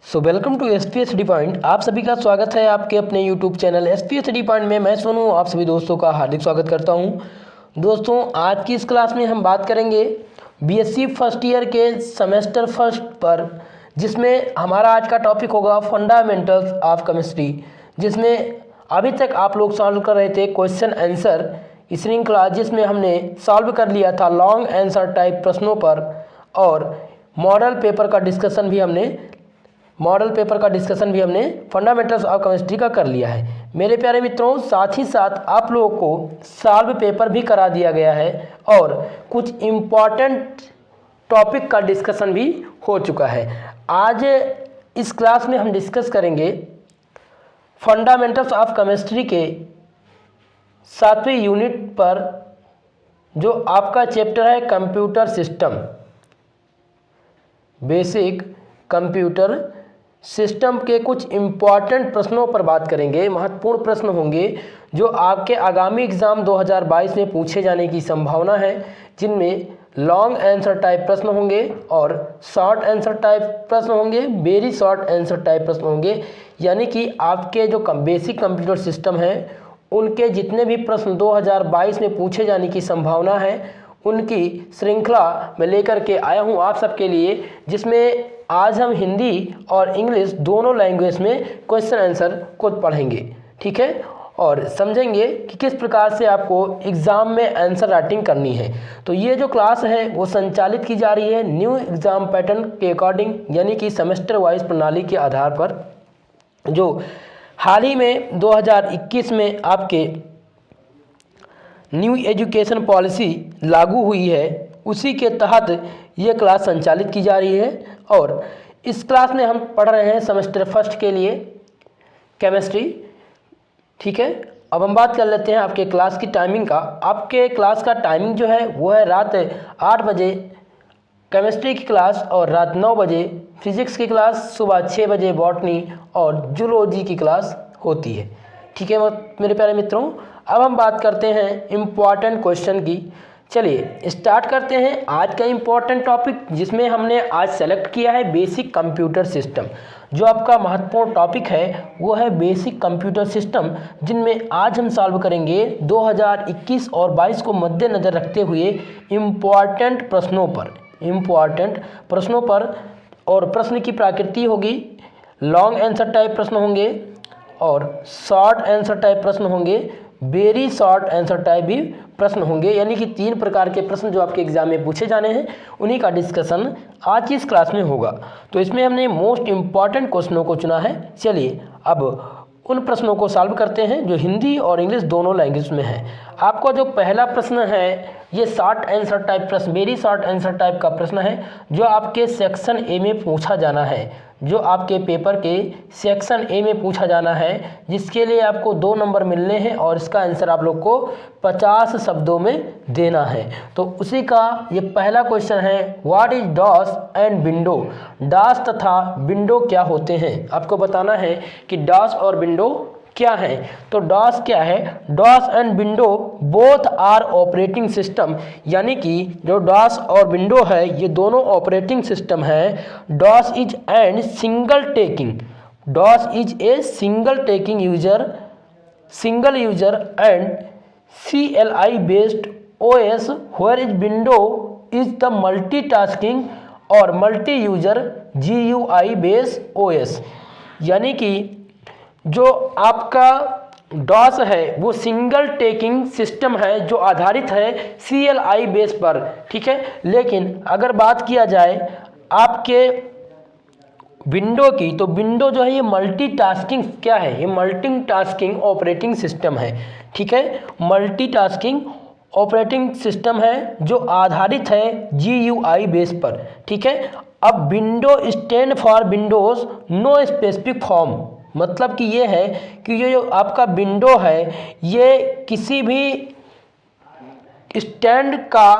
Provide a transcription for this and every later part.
Welcome to S P S D point. आप सभी का स्वागत है आपके अपने YouTube channel S P S D point में। मैं सोनू आप सभी दोस्तों का हार्दिक स्वागत करता हूं। दोस्तों, आज की इस क्लास में हम बात करेंगे बीएससी फर्स्ट ईयर के सेमेस्टर फर्स्ट पर, जिसमें हमारा आज का टॉपिक होगा फंडामेंटल्स ऑफ केमिस्ट्री, जिसमें अभी तक आप लोग सॉल्व कर रहे थे क्वेश्चन आंसर श्रृंखला, जिसमें हमने सॉल्व कर लिया था लॉन्ग आंसर टाइप प्रश्नों पर, और मॉडल पेपर का डिस्कशन भी हमने फंडामेंटल्स ऑफ केमिस्ट्री का कर लिया है। मेरे प्यारे मित्रों, साथ ही साथ आप लोगों को सॉल्व पेपर भी करा दिया गया है और कुछ इम्पॉर्टेंट टॉपिक का डिस्कशन भी हो चुका है। आज इस क्लास में हम डिस्कस करेंगे फंडामेंटल्स ऑफ केमिस्ट्री के 7वें यूनिट पर, जो आपका चैप्टर है computer system, basic computer system के कुछ इम्पॉर्टेंट प्रश्नों पर बात करेंगे। महत्वपूर्ण प्रश्न होंगे जो आपके आगामी एग्ज़ाम 2022 में पूछे जाने की संभावना है, जिनमें लॉन्ग आंसर टाइप प्रश्न होंगे और शॉर्ट आंसर टाइप प्रश्न होंगे, वेरी शॉर्ट आंसर टाइप प्रश्न होंगे। यानी कि आपके जो बेसिक कंप्यूटर सिस्टम है उनके जितने भी प्रश्न 2022 में पूछे जाने की संभावना है, उनकी श्रृंखला में लेकर के आया हूँ आप सबके लिए, जिसमें आज हम हिंदी और इंग्लिश दोनों लैंग्वेज में क्वेश्चन आंसर को पढ़ेंगे, ठीक है, और समझेंगे कि किस प्रकार से आपको एग्ज़ाम में आंसर राइटिंग करनी है। तो ये जो क्लास है वो संचालित की जा रही है न्यू एग्ज़ाम पैटर्न के अकॉर्डिंग, यानी कि सेमेस्टर वाइज प्रणाली के आधार पर, जो हाल ही में 2021 में आपके न्यू एजुकेशन पॉलिसी लागू हुई है, उसी के तहत ये क्लास संचालित की जा रही है। और इस क्लास में हम पढ़ रहे हैं सेमेस्टर फर्स्ट के लिए केमिस्ट्री, ठीक है। अब हम बात कर लेते हैं आपके क्लास की टाइमिंग का। आपके क्लास का टाइमिंग जो है वो है रात 8 बजे केमिस्ट्री की क्लास और रात 9 बजे फिजिक्स की क्लास, सुबह 6 बजे बॉटनी और जूलॉजी की क्लास होती है, ठीक है मेरे प्यारे मित्रों। अब हम बात करते हैं इम्पॉर्टेंट क्वेश्चन की। चलिए स्टार्ट करते हैं आज का इम्पॉर्टेंट टॉपिक, जिसमें हमने आज सेलेक्ट किया है बेसिक कंप्यूटर सिस्टम। जो आपका महत्वपूर्ण टॉपिक है वो है बेसिक कंप्यूटर सिस्टम, जिनमें आज हम सॉल्व करेंगे 2021 और 22 को मद्देनज़र रखते हुए इम्पॉर्टेंट प्रश्नों पर। और प्रश्न की प्रकृति होगी लॉन्ग आंसर टाइप प्रश्न होंगे और शॉर्ट आंसर टाइप प्रश्न होंगे, वेरी शॉर्ट आंसर टाइप भी प्रश्न होंगे। यानी कि 3 प्रकार के प्रश्न जो आपके एग्जाम में पूछे जाने हैं, उन्हीं का डिस्कशन आज की इस क्लास में होगा। तो इसमें हमने मोस्ट इम्पॉर्टेंट क्वेश्चनों को चुना है। चलिए अब उन प्रश्नों को सॉल्व करते हैं जो हिंदी और इंग्लिश दोनों लैंग्वेज में है। आपका जो पहला प्रश्न है ये शॉर्ट आंसर टाइप प्रश्न, वेरी शॉर्ट आंसर टाइप का प्रश्न है, जो आपके सेक्शन ए में पूछा जाना है, जो आपके पेपर के सेक्शन ए में पूछा जाना है, जिसके लिए आपको 2 नंबर मिलने हैं और इसका आंसर आप लोग को 50 शब्दों में देना है। तो उसी का ये पहला क्वेश्चन है, what is DOS and window. DOS तथा विंडो क्या होते हैं, आपको बताना है कि डॉस और विंडो क्या है। तो डॉस क्या है, DOS and window both are operating system. यानी कि जो डॉस और विंडो है ये दोनों ऑपरेटिंग सिस्टम है। DOS is and single taking, DOS is a single taking single user and CLI based OS, where is window is the multitasking और multi user GUI based OS। यानी कि जो आपका डॉस है वो सिंगल टेकिंग सिस्टम है जो आधारित है CLI बेस पर, ठीक है। लेकिन अगर बात किया जाए आपके विंडो की, तो विंडो जो है ये मल्टीटास्किंग क्या है, ये मल्टीटास्किंग ऑपरेटिंग सिस्टम है, ठीक है। मल्टीटास्किंग ऑपरेटिंग सिस्टम है जो आधारित है GUI बेस पर, ठीक है। अब window stand for Windows no specific form, मतलब कि ये है कि ये जो आपका विंडो है ये किसी भी स्टैंड का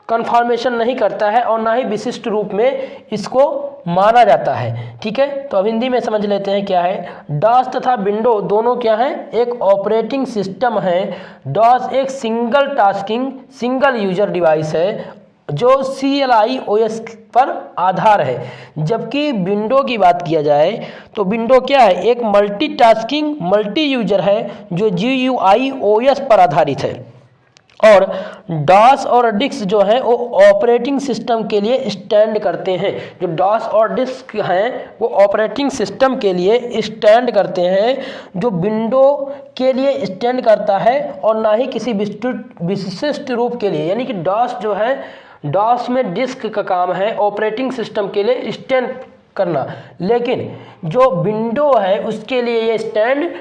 कन्फर्मेशन नहीं करता है और ना ही विशिष्ट रूप में इसको माना जाता है, ठीक है। तो अब हिंदी में समझ लेते हैं क्या है। डॉस तथा विंडो दोनों क्या है, एक ऑपरेटिंग सिस्टम है। डॉस एक single tasking single user device है जो CLI OS पर आधार है। जबकि विंडो की बात किया जाए तो विंडो क्या है, एक मल्टीटास्किंग मल्टी यूजर है जो GUI OS पर आधारित है। और डॉस और डिस्क जो है वो ऑपरेटिंग सिस्टम के लिए स्टैंड करते हैं। जो डॉस और डिस्क हैं वो ऑपरेटिंग सिस्टम के लिए स्टैंड करते हैं, जो विंडो के लिए स्टैंड करता है और ना ही किसी विशिष्ट रूप के लिए। यानी कि डॉस जो है, डॉस में डिस्क का काम है ऑपरेटिंग सिस्टम के लिए स्टैंड करना, लेकिन जो विंडो है उसके लिए ये स्टैंड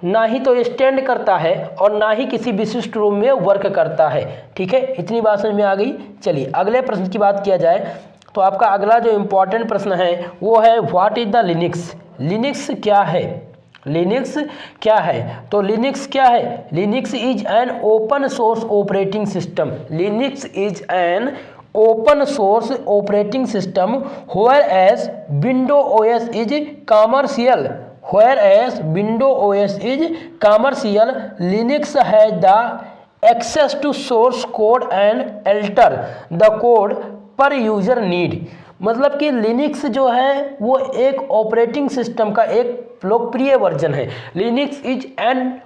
ना ही तो स्टैंड करता है और ना ही किसी विशिष्ट रूम में वर्क करता है। ठीक है, इतनी बात समझ में आ गई। चलिए अगले प्रश्न की बात किया जाए तो आपका अगला जो इम्पोर्टेंट प्रश्न है वो है what is the Linux. Linux क्या है? लिनक्स क्या है? तो लिनक्स क्या है? Linux is an open source operating system. Linux is N open source operating system whereas Windows OS is commercial. Whereas Windows OS is commercial, Linux has the access to source code and alter the code per user need. मतलब कि Linux जो है वो एक operating system का एक लोकप्रिय version है। Linux is an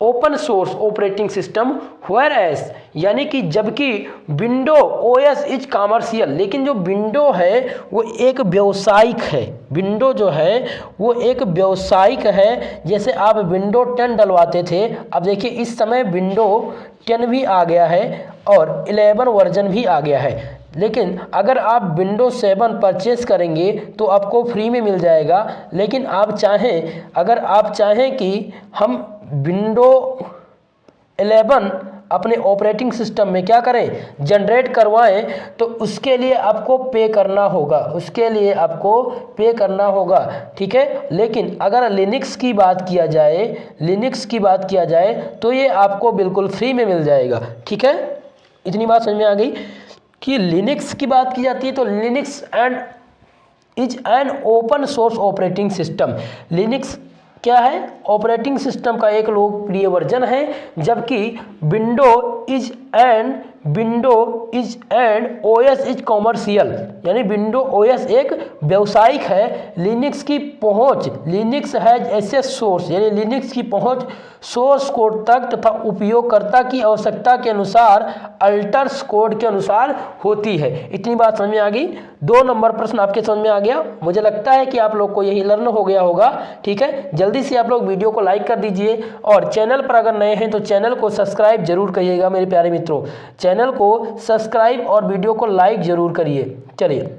open source operating system whereas, यानी कि जबकि विंडो ओएस इज कॉमर्शियल, लेकिन जो विंडो है वो एक व्यावसायिक है। विंडो जो है वो एक व्यावसायिक है। जैसे आप विंडो 10 डलवाते थे, अब देखिए इस समय विंडो 10 भी आ गया है और 11 वर्जन भी आ गया है। लेकिन अगर आप विंडो 7 परचेस करेंगे तो आपको फ्री में मिल जाएगा। लेकिन आप चाहें, अगर आप चाहें कि हम विंडो 11 अपने ऑपरेटिंग सिस्टम में क्या करें, जनरेट करवाएं, तो उसके लिए आपको पे करना होगा, उसके लिए आपको पे करना होगा। ठीक है, लेकिन अगर लिनक्स की बात किया जाए, लिनक्स की बात किया जाए तो ये आपको बिल्कुल फ्री में मिल जाएगा। ठीक है, इतनी बात समझ में आ गई कि लिनक्स की बात की जाती है तो Linux and is an open source operating system. Linux क्या है? ऑपरेटिंग सिस्टम का एक लोकप्रिय वर्जन है। जबकि window is and OS is commercial, यानी विंडो ओएस एक व्यावसायिक है। लिनक्स की पहुंच, लिनक्स हैज एक्सेस सोर्स, यानी लिनक्स की पहुंच सोर्स कोड तक तथा उपयोगकर्ता की आवश्यकता के अनुसार अल्टर्स कोड के अनुसार होती है। इतनी बात समझ में आ गई। 2 नंबर प्रश्न आपके समझ में आ गया। मुझे लगता है कि आप लोग को यही लर्न हो गया होगा। ठीक है, जल्दी से आप लोग वीडियो को लाइक कर दीजिए और चैनल पर अगर नए हैं तो चैनल को सब्सक्राइब जरूर करिएगा मेरे प्यारे मित्रों। चैनल को सब्सक्राइब और वीडियो को लाइक जरूर करिए। चलिए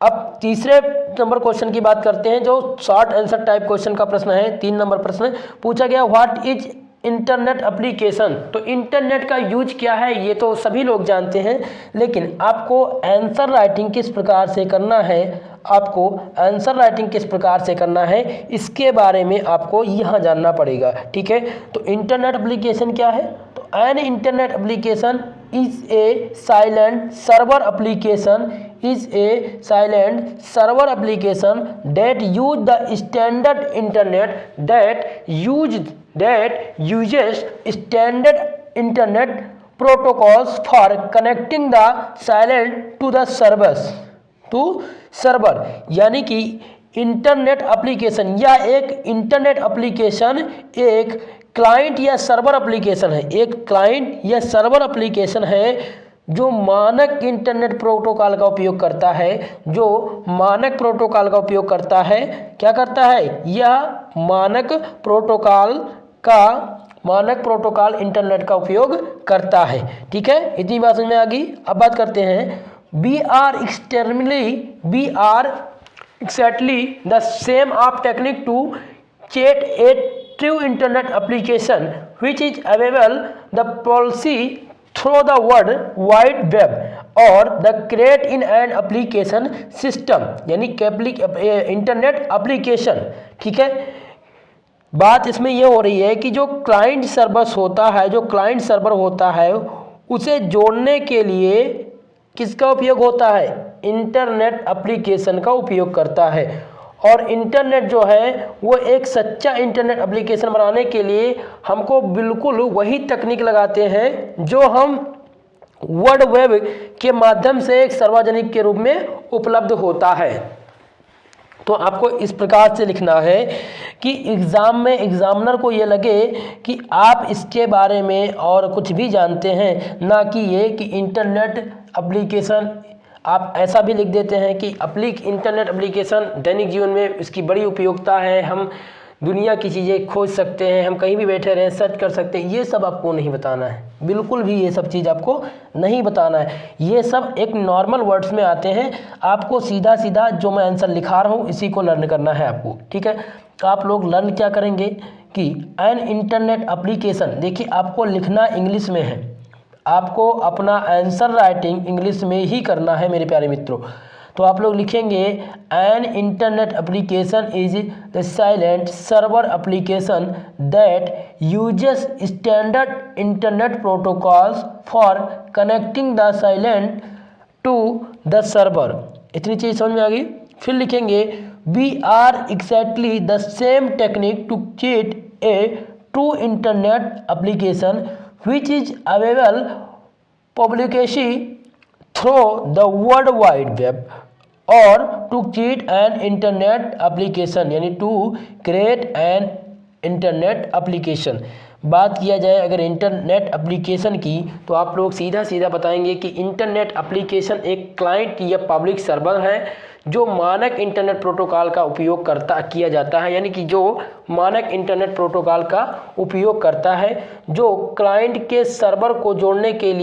अब तीसरे नंबर क्वेश्चन की बात करते हैं, जो शॉर्ट आंसर टाइप क्वेश्चन का प्रश्न है। 3 नंबर प्रश्न पूछा गया, व्हाट इज इंटरनेट एप्लीकेशन। तो इंटरनेट का यूज क्या है ये तो सभी लोग जानते हैं, लेकिन आपको आंसर राइटिंग किस प्रकार से करना है, आपको आंसर राइटिंग किस प्रकार से करना है, इसके बारे में आपको यहाँ जानना पड़ेगा। ठीक है, तो इंटरनेट एप्लीकेशन क्या है? तो N internet application is a silent server application, is a silent server application that use the standard internet that uses standard internet protocols for connecting the silent to the server। यानी कि internet application या एक internet application एक client या server application है, एक client या server application है जो मानक इंटरनेट प्रोटोकॉल का उपयोग करता है, जो मानक प्रोटोकॉल का उपयोग करता है। क्या करता है? यह मानक प्रोटोकॉल इंटरनेट का उपयोग करता है। ठीक है, इतनी बात समझ में आ गई। अब बात करते हैं, we are exactly the same of technique to chat a true internet application which is available the policy through the world wide web or the create in an application system, यानी इंटरनेट एप्लीकेशन। ठीक है, बात इसमें यह हो रही है कि जो क्लाइंट सर्वर होता है उसे जोड़ने के लिए किसका उपयोग होता है? इंटरनेट एप्लीकेशन का उपयोग करता है। और इंटरनेट जो है वो एक सच्चा इंटरनेट एप्लीकेशन बनाने के लिए हमको बिल्कुल वही तकनीक लगाते हैं जो हम वर्ल्ड वेब के माध्यम से एक सार्वजनिक के रूप में उपलब्ध होता है। तो आपको इस प्रकार से लिखना है कि एग्ज़ाम में एग्जामिनर को ये लगे कि आप इसके बारे में और कुछ भी जानते हैं, ना कि ये कि इंटरनेट एप्लीकेशन। आप ऐसा भी लिख देते हैं कि इंटरनेट एप्लीकेशन दैनिक जीवन में इसकी बड़ी उपयोगिता है, हम दुनिया की चीज़ें खोज सकते हैं, हम कहीं भी बैठे रहें सर्च कर सकते हैं। ये सब आपको नहीं बताना है, बिल्कुल भी ये सब चीज़ आपको नहीं बताना है। ये सब एक नॉर्मल वर्ड्स में आते हैं। आपको सीधा सीधा जो मैं आंसर लिखा रहा हूँ इसी को लर्न करना है आपको, ठीक है। तो आप लोग लर्न क्या करेंगे कि एन इंटरनेट एप्लीकेशन, देखिए आपको लिखना इंग्लिश में है, आपको अपना आंसर राइटिंग इंग्लिश में ही करना है मेरे प्यारे मित्रों। तो आप लोग लिखेंगे an internet application is the client server application that uses standard internet protocols for connecting the client to the server. इतनी चीज़ समझ में आ गई। फिर लिखेंगे we are exactly the same technique to create a true internet application which is available publicly through the World Wide Web or to create an internet application, यानी to create an internet application। बात किया जाए अगर internet application की, तो आप लोग सीधा सीधा बताएंगे कि इंटरनेट एप्लीकेशन एक क्लाइंट या पब्लिक सर्वर है जो मानक इंटरनेट प्रोटोकॉल का उपयोग किया जाता है, यानी कि जो मानक इंटरनेट प्रोटोकॉल का उपयोग करता है, जो क्लाइंट के सर्वर को जोड़ने के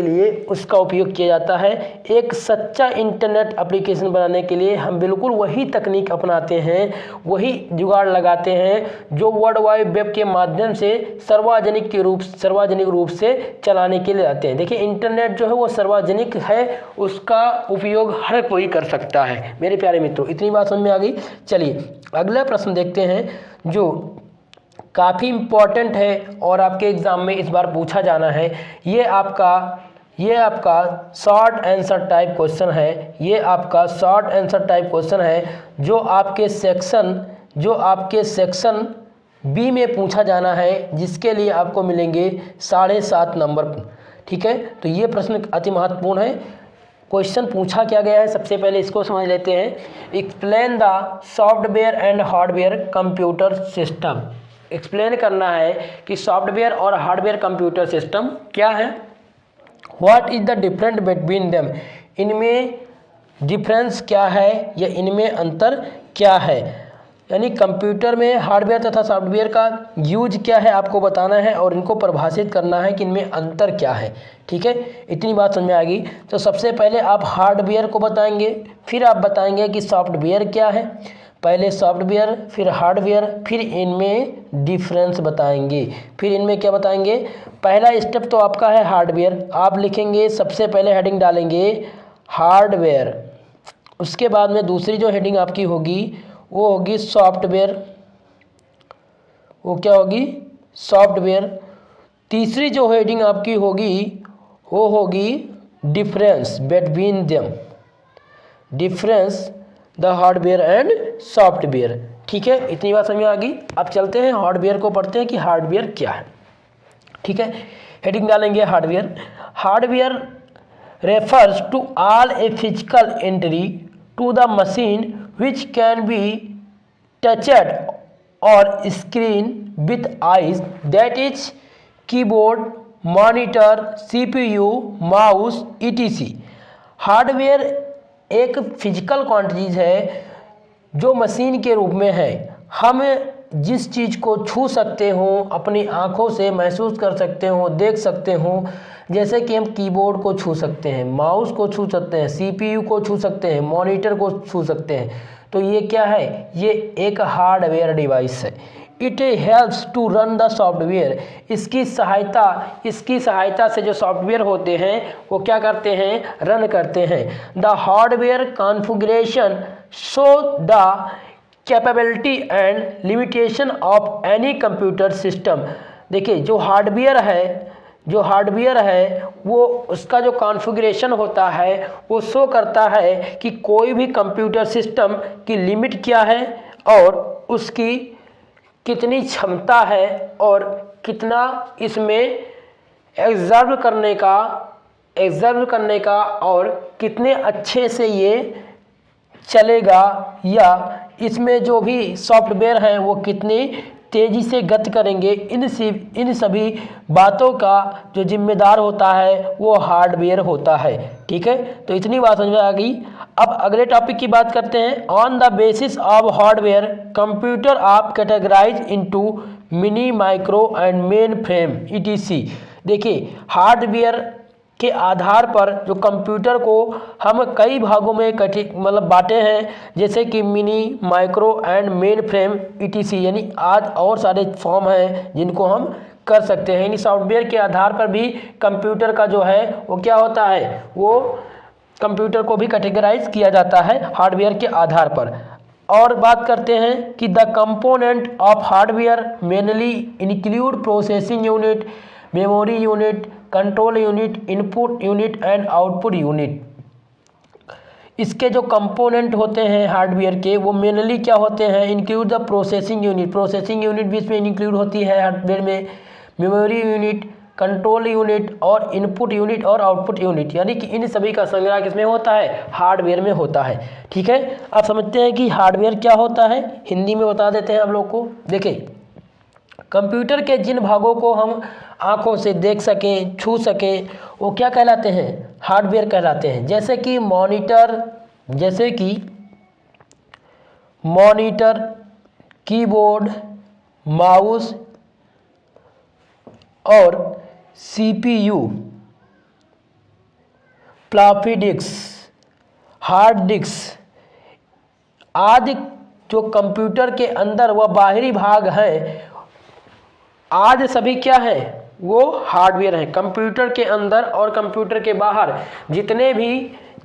लिए उसका उपयोग किया जाता है। एक सच्चा इंटरनेट एप्लीकेशन बनाने के लिए हम बिल्कुल वही तकनीक अपनाते हैं, वही जुगाड़ लगाते हैं जो वर्ल्ड वाइड वेब के माध्यम से सार्वजनिक रूप से चलाने के लिए आते हैं। देखिए इंटरनेट जो है वो सार्वजनिक है, उसका उपयोग हर कोई कर सकता है मेरे प्यारे मित्रों। इतनी बात समझ में आ गई। चलिए अगला प्रश्न देखते हैं जो काफ़ी इम्पॉर्टेंट है और आपके एग्ज़ाम में इस बार पूछा जाना है। ये आपका शॉर्ट आंसर टाइप क्वेश्चन है, ये आपका शॉर्ट आंसर टाइप क्वेश्चन है जो आपके सेक्शन बी में पूछा जाना है, जिसके लिए आपको मिलेंगे 7.5 नंबर, ठीक है। तो ये प्रश्न अति महत्वपूर्ण है। क्वेश्चन पूछा क्या गया है, सबसे पहले इसको समझ लेते हैं। Explain the software and hardware computer system. Explain करना है कि सॉफ्टवेयर और हार्डवेयर कंप्यूटर सिस्टम क्या है। What is the difference between them, इनमें डिफरेंस क्या है या इनमें अंतर क्या है, यानी कंप्यूटर में हार्डवेयर तथा सॉफ्टवेयर का यूज क्या है आपको बताना है और इनको परिभाषित करना है कि इनमें अंतर क्या है, ठीक है। इतनी बात समझ में आ गई। तो सबसे पहले आप हार्डवेयर को बताएंगे, फिर आप बताएंगे कि सॉफ्टवेयर क्या है। पहले सॉफ्टवेयर फिर हार्डवेयर, फिर इनमें डिफरेंस बताएंगे, फिर इनमें क्या बताएंगे। पहला स्टेप तो आपका है हार्डवेयर। आप लिखेंगे सबसे पहले हेडिंग डालेंगे हार्डवेयर, उसके बाद में दूसरी जो हेडिंग आपकी होगी वो होगी सॉफ्टवेयर, वो क्या होगी सॉफ्टवेयर। तीसरी जो हेडिंग आपकी होगी वो होगी difference between them, difference the hardware and software, ठीक है। इतनी बात समझ में आ गई। अब चलते हैं हार्डवेयर को पढ़ते हैं कि हार्डवेयर क्या है, ठीक है। हेडिंग डालेंगे hardware. Hardware refers to all a physical entry to the machine which can be touched or screen with eyes, that is keyboard, monitor, CPU, mouse etc। Hardware एक फिजिकल क्वांटिटीज है जो machine के रूप में है। हम जिस चीज़ को छू सकते हो, अपनी आँखों से महसूस कर सकते हो, देख सकते हो, जैसे कि हम कीबोर्ड को छू सकते हैं, माउस को छू सकते हैं, सीपीयू को छू सकते हैं, मॉनिटर को छू सकते हैं। तो ये क्या है, ये एक हार्डवेयर डिवाइस है। It helps to run the software, इसकी सहायता से जो सॉफ्टवेयर होते हैं वो क्या करते हैं, रन करते हैं। The hardware configuration show the capability and limitation of any computer system. देखिए जो हार्डवेयर है वो उसका जो कॉन्फ़िगरेशन होता है वो शो करता है कि कोई भी कंप्यूटर सिस्टम की लिमिट क्या है और उसकी कितनी क्षमता है और कितना इसमें एग्जर्व करने का और कितने अच्छे से ये चलेगा, या इसमें जो भी सॉफ्टवेयर हैं वो कितनी तेज़ी से गति करेंगे, इन सभी बातों का जो जिम्मेदार होता है वो हार्डवेयर होता है। ठीक है, तो इतनी बात समझ में आ गई। अब अगले टॉपिक की बात करते हैं। On the basis of hardware computer आप categorise into mini, micro and mainframe ETC. देखिए, हार्डवेयर के आधार पर जो कंप्यूटर को हम कई भागों में बांटे हैं, जैसे कि mini, micro and mainframe etc, यानी आज और सारे फॉर्म हैं जिनको हम कर सकते हैं। यानी सॉफ्टवेयर के आधार पर भी कंप्यूटर का जो है वो क्या होता है, वो कंप्यूटर को भी कैटेगराइज किया जाता है हार्डवेयर के आधार पर। और बात करते हैं कि the component of hardware mainly include processing unit, memory unit, control unit, input unit and output unit. इसके जो कंपोनेंट होते हैं हार्डवेयर के वो मेनली क्या होते हैं, इंक्लूड द प्रोसेसिंग यूनिट भी इसमें इंक्लूड होती है हार्डवेयर में, मेमोरी यूनिट, कंट्रोल यूनिट और इनपुट यूनिट और आउटपुट यूनिट, यानी कि इन सभी का संग्रह किसमें होता है, हार्डवेयर में होता है। ठीक है, अब समझते हैं कि हार्डवेयर क्या होता है, हिंदी में बता देते हैं आप लोग को। देखिए, कंप्यूटर के जिन भागों को हम आँखों से देख सकें, छू सकें, वो क्या कहलाते हैं, हार्डवेयर कहलाते हैं। जैसे कि मॉनिटर, कीबोर्ड, माउस और CPU, floppy disk, hard disk आदि जो कंप्यूटर के अंदर व बाहरी भाग हैं, आज सभी क्या है, वो हार्डवेयर हैं। कंप्यूटर के अंदर और कंप्यूटर के बाहर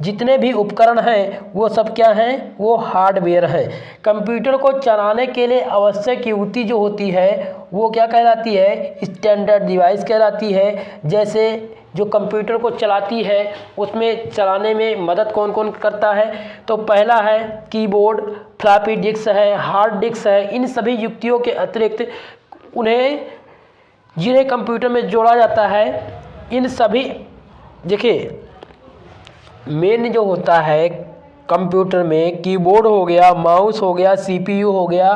जितने भी उपकरण हैं वो सब क्या हैं, वो हार्डवेयर हैं। कंप्यूटर को चलाने के लिए आवश्यक युक्ति जो होती है वो क्या कहलाती है, स्टैंडर्ड डिवाइस कहलाती है। जैसे जो कंप्यूटर को चलाती है उसमें चलाने में मदद कौन कौन करता है, तो पहला है कीबोर्ड, फ्लॉपी डिस्क है, हार्ड डिस्क है। इन सभी युक्तियों के अतिरिक्त जिन्हें कंप्यूटर में जोड़ा जाता है, इन सभी, देखिए मेन जो होता है कंप्यूटर में, कीबोर्ड हो गया, माउस हो गया, सीपीयू हो गया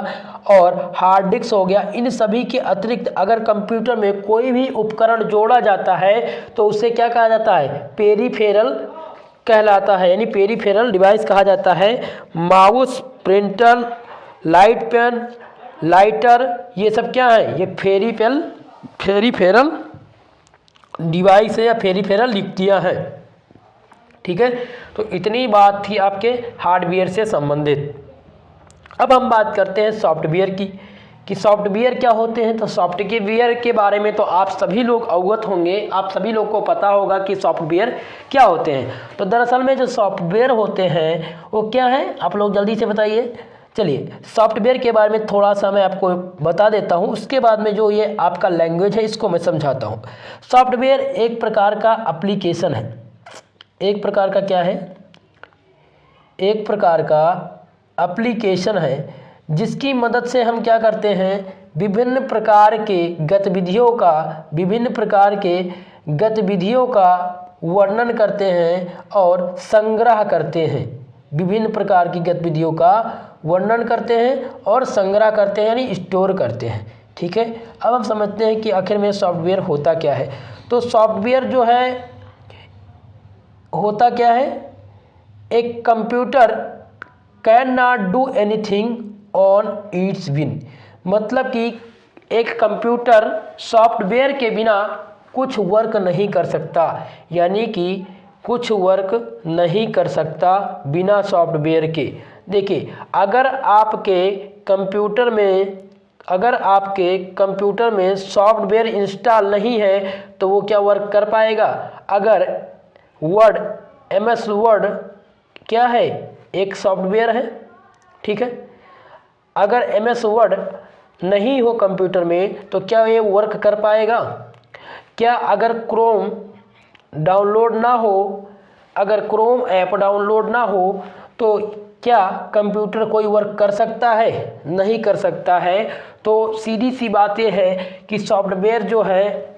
और हार्ड डिस्क हो गया। इन सभी के अतिरिक्त अगर कंप्यूटर में कोई भी उपकरण जोड़ा जाता है तो उसे क्या कहा जाता है, पेरीफेरल कहलाता है, यानी पेरीफेरल डिवाइस कहा जाता है। Mouse, printer, light pen, lighter, ये सब क्या है, ये पेरीफेरल डिवाइस है या पेरीफेरल युक्तियाँ हैं। ठीक है, तो इतनी बात थी आपके हार्डवेयर से संबंधित। अब हम बात करते हैं सॉफ्टवेयर की, कि सॉफ्टवेयर क्या होते हैं। तो सॉफ्टवेयर के बारे में तो आप सभी लोग अवगत होंगे, आप सभी लोग को पता होगा कि सॉफ्टवेयर क्या होते हैं। तो दरअसल में जो सॉफ्टवेयर होते हैं वो क्या है, आप लोग जल्दी से बताइए। चलिए, सॉफ्टवेयर के बारे में थोड़ा सा मैं आपको बता देता हूँ, उसके बाद में जो ये आपका लैंग्वेज है इसको मैं समझाता हूँ। सॉफ्टवेयर एक प्रकार का एप्लीकेशन है, एक प्रकार का क्या है, एक प्रकार का एप्लीकेशन है जिसकी मदद से हम क्या करते हैं, विभिन्न प्रकार के गतिविधियों का वर्णन करते हैं और संग्रह करते हैं। विभिन्न प्रकार की गतिविधियों का वर्णन करते हैं और संग्रह करते हैं, यानी स्टोर करते हैं। ठीक है, अब हम समझते हैं कि आखिर में सॉफ्टवेयर होता क्या है। तो सॉफ्टवेयर जो है होता क्या है, एक computer can not do anything on it's win, मतलब कि एक कंप्यूटर सॉफ्टवेयर के बिना कुछ वर्क नहीं कर सकता, यानी कि कुछ वर्क नहीं कर सकता बिना सॉफ्टवेयर के। देखिए, अगर आपके कंप्यूटर में सॉफ्टवेयर इंस्टॉल नहीं है तो वो क्या वर्क कर पाएगा। अगर MS वर्ड क्या है, एक सॉफ्टवेयर है, ठीक है। अगर MS वर्ड नहीं हो कंप्यूटर में तो क्या ये वर्क कर पाएगा। क्या अगर क्रोम ऐप डाउनलोड ना हो तो क्या कंप्यूटर कोई वर्क कर सकता है, नहीं कर सकता है। तो सीधी सी बात यह है कि सॉफ्टवेयर जो है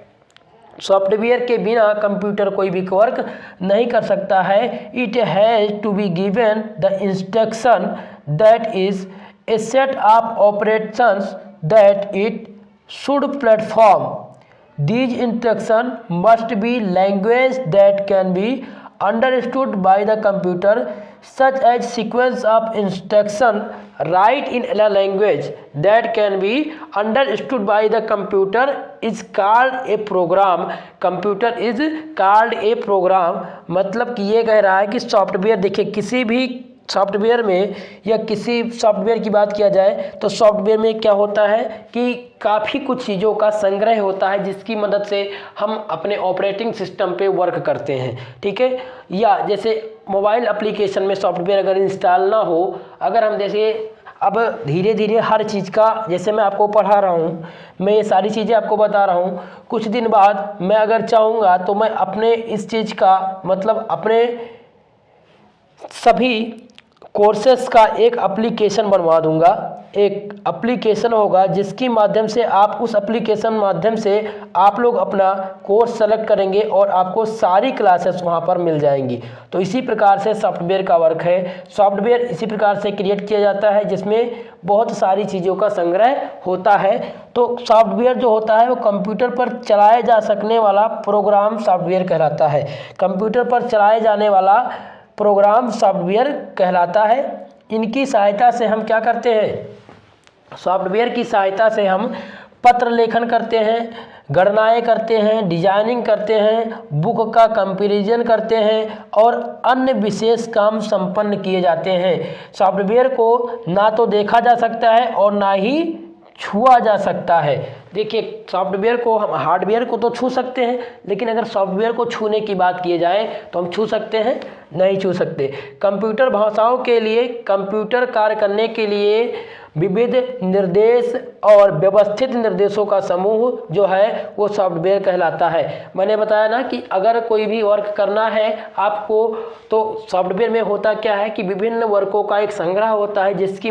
सॉफ्टवेयर के बिना कंप्यूटर कोई भी वर्क नहीं कर सकता है। It has to be given the instruction that is a set of operations that it should perform. These instructions must be language that can be understood by the computer, such as sequence of instruction write in a language that can be understood by the computer is called a program. Computer is called a program। मतलब कि ये कह रहा है कि software, देखिए किसी भी सॉफ्टवेयर में या किसी सॉफ्टवेयर की बात किया जाए तो सॉफ्टवेयर में क्या होता है कि काफ़ी कुछ चीज़ों का संग्रह होता है जिसकी मदद से हम अपने ऑपरेटिंग सिस्टम पे वर्क करते हैं, ठीक है। या जैसे मोबाइल एप्लीकेशन में सॉफ्टवेयर अगर इंस्टॉल ना हो, अगर हम जैसे अब धीरे धीरे हर चीज़ का, जैसे मैं आपको पढ़ा रहा हूँ, मैं ये सारी चीज़ें आपको बता रहा हूँ, कुछ दिन बाद मैं अगर चाहूँगा तो मैं अपने इस चीज़ का मतलब अपने सभी कोर्सेस का एक एप्लीकेशन बनवा दूंगा। एक एप्लीकेशन होगा जिसकी माध्यम से आप उस एप्लीकेशन माध्यम से आप लोग अपना कोर्स सेलेक्ट करेंगे और आपको सारी क्लासेस वहां पर मिल जाएंगी। तो इसी प्रकार से सॉफ्टवेयर का वर्क है। सॉफ्टवेयर इसी प्रकार से क्रिएट किया जाता है जिसमें बहुत सारी चीज़ों का संग्रह होता है। तो सॉफ्टवेयर जो होता है वो कंप्यूटर पर चलाया जा सकने वाला प्रोग्राम सॉफ्टवेयर कहलाता है। कंप्यूटर पर चलाए जाने वाला प्रोग्राम सॉफ्टवेयर कहलाता है। इनकी सहायता से हम क्या करते हैं, सॉफ्टवेयर की सहायता से हम पत्र लेखन करते हैं, गणनाएं करते हैं, डिजाइनिंग करते हैं, बुक का कंपैरिजन करते हैं और अन्य विशेष काम संपन्न किए जाते हैं। सॉफ्टवेयर को ना तो देखा जा सकता है और ना ही छुआ जा सकता है। देखिए सॉफ्टवेयर को हम, हार्डवेयर को तो छू सकते हैं, लेकिन अगर सॉफ्टवेयर को छूने की बात की जाए तो हम छू सकते हैं, नहीं छू सकते। कंप्यूटर भाषाओं के लिए, कंप्यूटर कार्य करने के लिए विविध निर्देश और व्यवस्थित निर्देशों का समूह जो है वो सॉफ्टवेयर कहलाता है। मैंने बताया ना कि अगर कोई भी वर्क करना है आपको तो सॉफ्टवेयर में होता क्या है कि विभिन्न वर्कों का एक संग्रह होता है जिसकी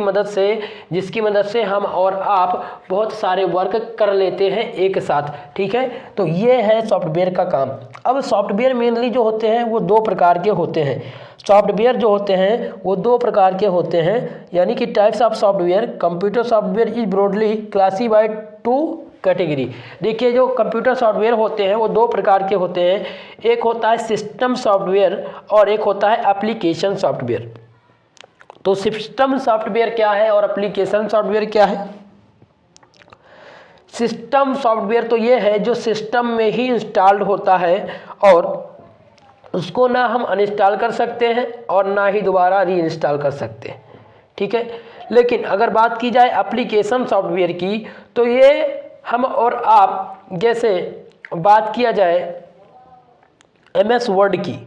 मदद से हम और आप बहुत सारे वर्क कर लेते हैं एक साथ, ठीक है। तो ये है सॉफ्टवेयर का काम। अब सॉफ्टवेयर मेनली जो होते हैं वो दो प्रकार के होते हैं। सॉफ्टवेयर जो होते हैं वो दो प्रकार के होते हैं, यानी कि types of software. Computer software is broadly classified to category. देखिए जो कंप्यूटर सॉफ्टवेयर होते हैं वो दो प्रकार के होते हैं। एक होता है सिस्टम सॉफ्टवेयर और एक होता है एप्लीकेशन सॉफ्टवेयर। तो सिस्टम सॉफ्टवेयर क्या है और एप्लीकेशन सॉफ्टवेयर क्या है? सिस्टम सॉफ्टवेयर तो ये है जो सिस्टम में ही इंस्टॉल्ड होता है और उसको ना हम अनइंस्टॉल कर सकते हैं और ना ही दोबारा री इंस्टॉल कर सकते हैं, ठीक है। लेकिन अगर बात की जाए एप्लीकेशन सॉफ्टवेयर की तो ये हम और आप, जैसे बात किया जाए MS वर्ड की,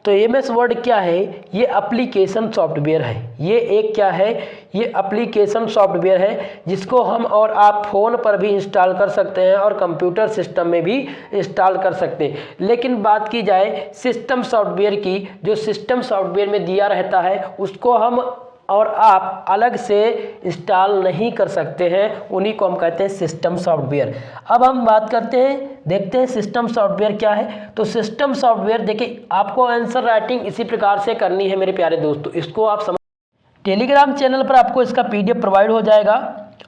तो MS वर्ड क्या है, ये एप्लीकेशन सॉफ्टवेयर है। ये एक क्या है, ये एप्लीकेशन सॉफ्टवेयर है जिसको हम और आप फ़ोन पर भी इंस्टॉल कर सकते हैं और कंप्यूटर सिस्टम में भी इंस्टॉल कर सकते हैं। लेकिन बात की जाए सिस्टम सॉफ्टवेयर की, जो सिस्टम सॉफ्टवेयर में दिया रहता है उसको हम और आप अलग से इंस्टॉल नहीं कर सकते हैं, उन्हीं को हम कहते हैं सिस्टम सॉफ्टवेयर। अब हम बात करते हैं, देखते हैं सिस्टम सॉफ्टवेयर क्या है। तो सिस्टम सॉफ्टवेयर, देखिए आपको आंसर राइटिंग इसी प्रकार से करनी है मेरे प्यारे दोस्तों, इसको आप समझ। टेलीग्राम चैनल पर आपको इसका PDF प्रोवाइड हो जाएगा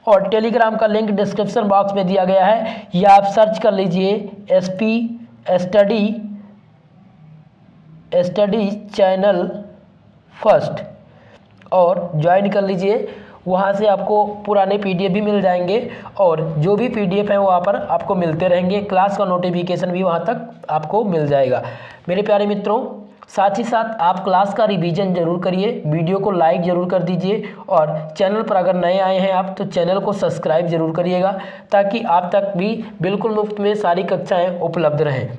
और टेलीग्राम का लिंक डिस्क्रिप्शन बॉक्स में दिया गया है, या आप सर्च कर लीजिए SP स्टडी चैनल फर्स्ट और ज्वाइन कर लीजिए। वहाँ से आपको पुराने PDF भी मिल जाएंगे और जो भी PDF है वहाँ पर आपको मिलते रहेंगे। क्लास का नोटिफिकेशन भी वहाँ तक आपको मिल जाएगा। मेरे प्यारे मित्रों, साथ ही साथ आप क्लास का रिवीजन जरूर करिए, वीडियो को लाइक ज़रूर कर दीजिए और चैनल पर अगर नए आए हैं आप तो चैनल को सब्सक्राइब ज़रूर करिएगा ताकि आप तक भी बिल्कुल मुफ्त में सारी कक्षाएँ उपलब्ध रहें।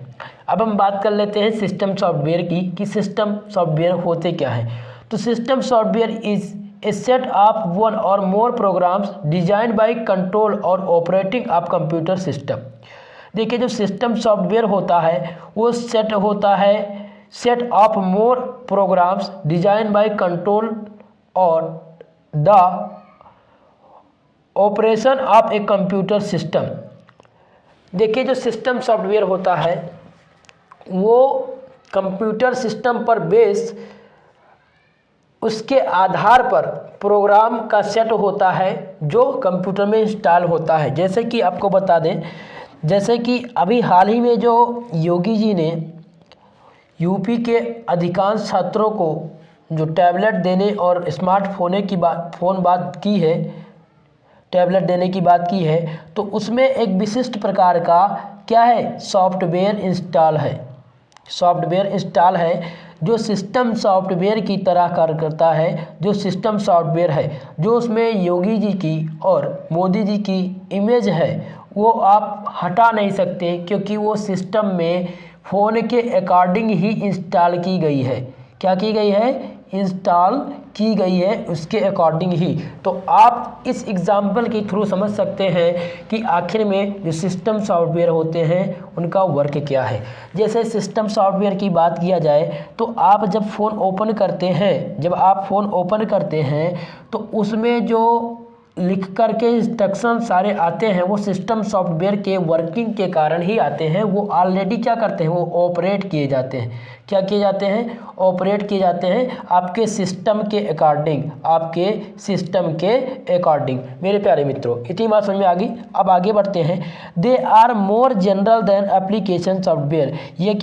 अब हम बात कर लेते हैं सिस्टम सॉफ्टवेयर की कि सिस्टम सॉफ्टवेयर होते क्या हैं। तो system software is a set of one और मोर प्रोग्राम्स डिजाइन बाय कंट्रोल और ऑपरेटिंग ऑफ कंप्यूटर सिस्टम। देखिए जो सिस्टम सॉफ्टवेयर होता है वो सेट होता है, set of more programs design by control और the operation of a computer system. देखिए जो सिस्टम सॉफ्टवेयर होता है वो कंप्यूटर सिस्टम पर बेस उसके आधार पर प्रोग्राम का सेट होता है जो कंप्यूटर में इंस्टॉल होता है। जैसे कि आपको बता दें, जैसे कि अभी हाल ही में जो योगी जी ने यूपी के अधिकांश छात्रों को जो टैबलेट देने और स्मार्टफोन की बात की है, टैबलेट देने की बात की है, तो उसमें एक विशिष्ट प्रकार का क्या है, सॉफ्टवेयर इंस्टॉल है। सॉफ्टवेयर इंस्टॉल है जो सिस्टम सॉफ्टवेयर की तरह कार्य करता है। जो सिस्टम सॉफ्टवेयर है जो उसमें योगी जी की और मोदी जी की इमेज है वो आप हटा नहीं सकते, क्योंकि वो सिस्टम में फ़ोन के अकॉर्डिंग ही इंस्टॉल की गई है। क्या की गई है, इंस्टॉल की गई है उसके अकॉर्डिंग ही। तो आप इस एग्जाम्पल के थ्रू समझ सकते हैं कि आखिर में जो सिस्टम सॉफ्टवेयर होते हैं उनका वर्क क्या है। जैसे सिस्टम सॉफ्टवेयर की बात किया जाए तो आप जब फ़ोन ओपन करते हैं, जब आप फ़ोन ओपन करते हैं तो उसमें जो लिख कर के इंस्ट्रक्शन सारे आते हैं वो सिस्टम सॉफ्टवेयर के वर्किंग के कारण ही आते हैं। वो ऑलरेडी क्या करते हैं, वो ऑपरेट किए जाते हैं। क्या किए जाते हैं, ऑपरेट किए जाते हैं आपके सिस्टम के अकॉर्डिंग, आपके सिस्टम के अकॉर्डिंग। मेरे प्यारे मित्रों इतनी बात समझ में आ गई। अब आगे बढ़ते हैं। They are more general than application software. ये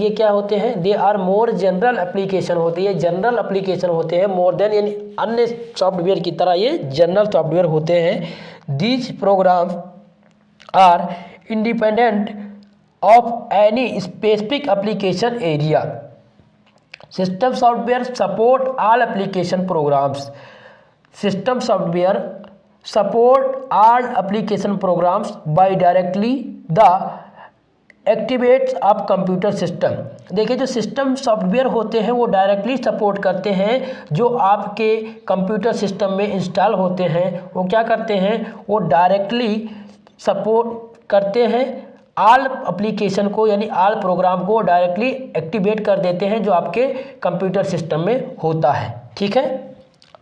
क्या होते हैं, they are more general application होती है, जनरल एप्लीकेशन होते हैं, मोर देन यानी अन्य सॉफ्टवेयर की तरह ये जनरल सॉफ्टवेयर होते हैं। These program are independent of any specific application area. System software support all application programs. System software support all application programs by directly the activates of computer system. देखिए जो system software होते हैं वो directly support करते हैं जो आपके computer system में इंस्टॉल होते हैं। वो क्या करते हैं, वो डायरेक्टली सपोर्ट करते हैं आल एप्लीकेशन को, यानी आल प्रोग्राम को डायरेक्टली एक्टिवेट कर देते हैं जो आपके कंप्यूटर सिस्टम में होता है। ठीक है,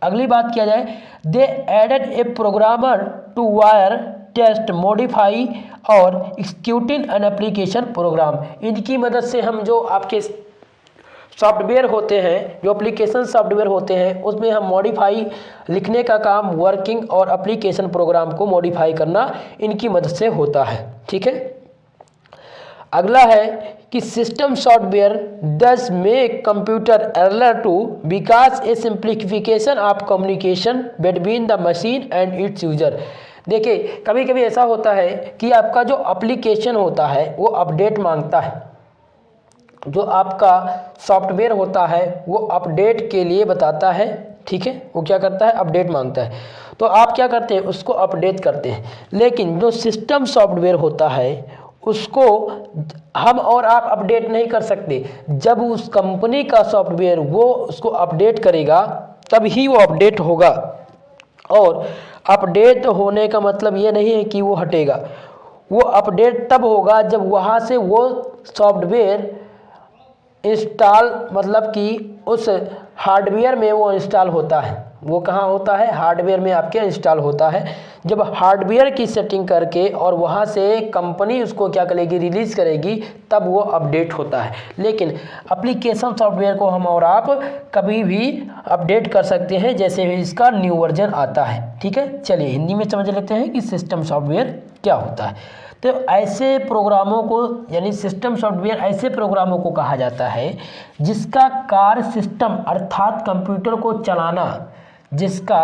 अगली बात किया जाए, they aided a programmer to write test modify और एक्सिक्यूटिंग एन एप्लीकेशन प्रोग्राम। इनकी मदद से हम जो आपके सॉफ्टवेयर होते हैं, जो एप्लीकेशन सॉफ्टवेयर होते हैं उसमें हम मॉडिफाई लिखने का काम, वर्किंग और एप्लीकेशन प्रोग्राम को मॉडिफाई करना इनकी मदद से होता है। ठीक है, अगला है कि system software does make computer error to because a simplification of communication between the machine and its user. देखिए कभी कभी ऐसा होता है कि आपका जो एप्लीकेशन होता है वो अपडेट मांगता है, जो आपका सॉफ्टवेयर होता है वो अपडेट के लिए बताता है। ठीक है, वो क्या करता है, अपडेट मांगता है, तो आप क्या करते हैं, उसको अपडेट करते हैं। लेकिन जो सिस्टम सॉफ्टवेयर होता है उसको हम और आप अपडेट नहीं कर सकते। जब उस कंपनी का सॉफ्टवेयर वो उसको अपडेट करेगा तब ही वो अपडेट होगा, और अपडेट होने का मतलब ये नहीं है कि वो हटेगा। वो अपडेट तब होगा जब वहाँ से वो सॉफ्टवेयर इंस्टॉल, मतलब कि उस हार्डवेयर में वो इंस्टॉल होता है। वो कहाँ होता है, हार्डवेयर में आपके इंस्टॉल होता है। जब हार्डवेयर की सेटिंग करके और वहाँ से कंपनी उसको क्या करेगी, रिलीज़ करेगी, तब वो अपडेट होता है। लेकिन एप्लीकेशन सॉफ्टवेयर को हम और आप कभी भी अपडेट कर सकते हैं जैसे ही इसका न्यू वर्जन आता है। ठीक है, चलिए हिंदी में समझ लेते हैं कि सिस्टम सॉफ्टवेयर क्या होता है। तो ऐसे प्रोग्रामों को, यानी सिस्टम सॉफ्टवेयर ऐसे प्रोग्रामों को कहा जाता है जिसका कार्य सिस्टम अर्थात कंप्यूटर को चलाना, जिसका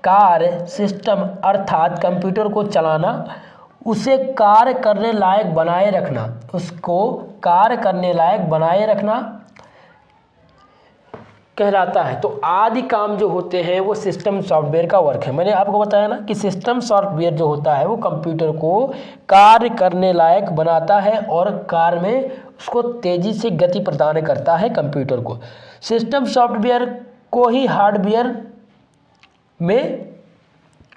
कार्य सिस्टम अर्थात कंप्यूटर को चलाना, उसे कार्य करने लायक बनाए रखना, उसको कार्य करने लायक बनाए रखना कहलाता है। तो आदि काम जो होते हैं वो सिस्टम सॉफ्टवेयर का वर्क है। मैंने आपको बताया ना कि सिस्टम सॉफ्टवेयर जो होता है वो कंप्यूटर को कार्य करने लायक बनाता है और कार्य में उसको तेज़ी से गति प्रदान करता है कंप्यूटर को। सिस्टम सॉफ्टवेयर को ही हार्डवेयर में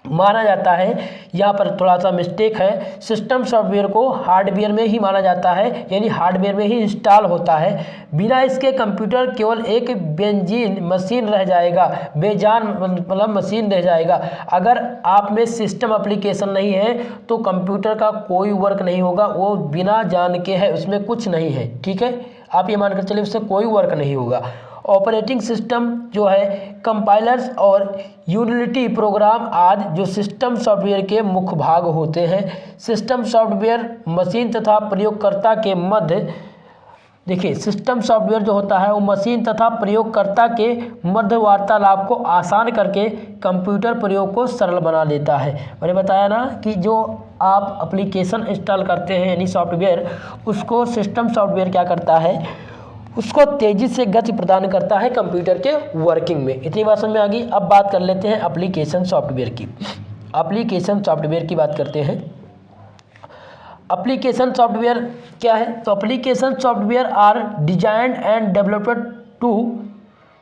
माना जाता है। यहाँ पर थोड़ा सा मिस्टेक है, सिस्टम सॉफ्टवेयर को हार्डवेयर में ही माना जाता है, यानी हार्डवेयर में ही इंस्टॉल होता है। बिना इसके कंप्यूटर केवल एक बेंजीन मशीन रह जाएगा, बेजान मतलब मशीन रह जाएगा। अगर आप में सिस्टम एप्लीकेशन नहीं है तो कंप्यूटर का कोई वर्क नहीं होगा, वो बिना जान के है, उसमें कुछ नहीं है। ठीक है, आप ये मानकर चलिए उससे कोई वर्क नहीं होगा। ऑपरेटिंग सिस्टम जो है, कंपाइलर्स और यूटिलिटी प्रोग्राम आदि जो सिस्टम सॉफ्टवेयर के मुख्य भाग होते हैं। सिस्टम सॉफ्टवेयर मशीन तथा प्रयोगकर्ता के मध्य, देखिए सिस्टम सॉफ्टवेयर जो होता है वो मशीन तथा प्रयोगकर्ता के मध्य वार्तालाप को आसान करके कंप्यूटर प्रयोग को सरल बना देता है। मैंने बताया ना कि जो आप एप्लीकेशन इंस्टॉल करते हैं यानी सॉफ्टवेयर, उसको सिस्टम सॉफ्टवेयर क्या करता है, उसको तेज़ी से गति प्रदान करता है कंप्यूटर के वर्किंग में। इतनी बात समझ में आ गई। अब बात कर लेते हैं एप्लीकेशन सॉफ्टवेयर की। एप्लीकेशन सॉफ्टवेयर की बात करते हैं। एप्लीकेशन सॉफ्टवेयर क्या है, तो application software are designed and developed to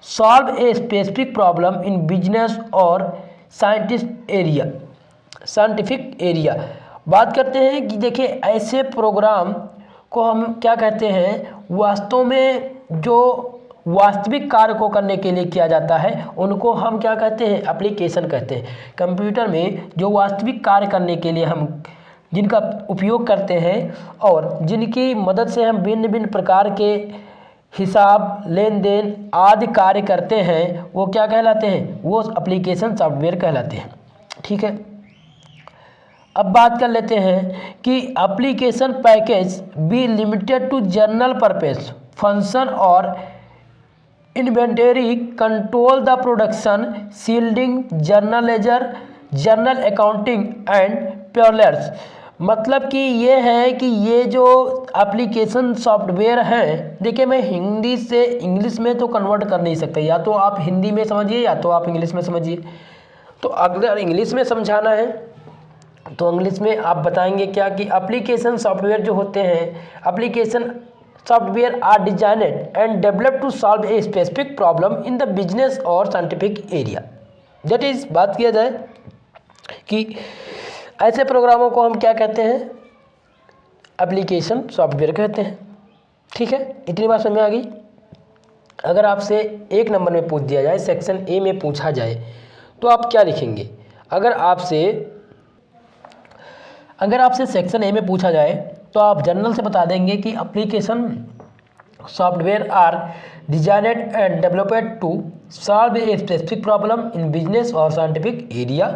solve a specific problem in business और साइंटिफिक एरिया। बात करते हैं कि देखिए ऐसे प्रोग्राम को हम क्या कहते हैं, वास्तव में जो वास्तविक कार्य को करने के लिए किया जाता है उनको हम क्या कहते हैं, एप्लीकेशन कहते हैं। कंप्यूटर में जो वास्तविक कार्य करने के लिए हम जिनका उपयोग करते हैं और जिनकी मदद से हम भिन्न भिन्न प्रकार के हिसाब, लेन देन आदि कार्य करते हैं, वो क्या कहलाते हैं, वो एप्लीकेशन सॉफ्टवेयर कहलाते हैं। ठीक है, अब बात कर लेते हैं कि application package be limited to general purpose function और inventory control the production, shielding, journal ledger, journal accounting and payrolls. मतलब कि ये है कि ये जो एप्लीकेशन सॉफ्टवेयर हैं, देखिए मैं हिंदी से इंग्लिश में तो कन्वर्ट कर नहीं सकता, या तो आप हिंदी में समझिए या तो आप इंग्लिश में समझिए। तो अगर इंग्लिश में समझाना है तो इंग्लिश में आप बताएंगे क्या कि एप्लीकेशन सॉफ्टवेयर जो होते हैं, application software are designed and developed to solve a specific problem in the business और साइंटिफिक एरिया। दैट इज, बात किया जाए कि ऐसे प्रोग्रामों को हम क्या कहते हैं, एप्लीकेशन सॉफ्टवेयर कहते हैं। ठीक है, इतनी बात समझ में आ गई। अगर आपसे 1 नंबर में पूछ दिया जाए, सेक्शन ए में पूछा जाए, तो आप क्या लिखेंगे? अगर आपसे सेक्शन ए में पूछा जाए तो आप जनरल से बता देंगे कि application software are designed and developed to solve a specific problem in business और scientific area.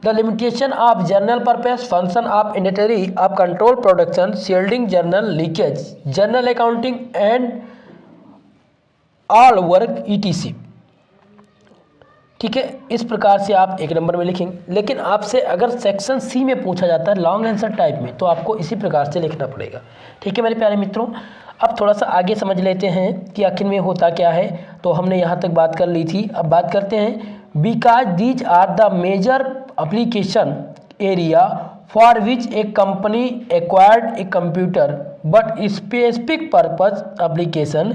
The limitation of general purpose function of inventory of control production, shielding, journal leakage, journal accounting and all work ETC। ठीक है, इस प्रकार से आप 1 number में लिखेंगे। लेकिन आपसे अगर सेक्शन सी में पूछा जाता है लॉन्ग आंसर टाइप में, तो आपको इसी प्रकार से लिखना पड़ेगा। ठीक है मेरे प्यारे मित्रों, अब थोड़ा सा आगे समझ लेते हैं कि आखिर में होता क्या है। तो हमने यहाँ तक बात कर ली थी, अब बात करते हैं because these are the major application area for which a company acquired a computer but specific purpose application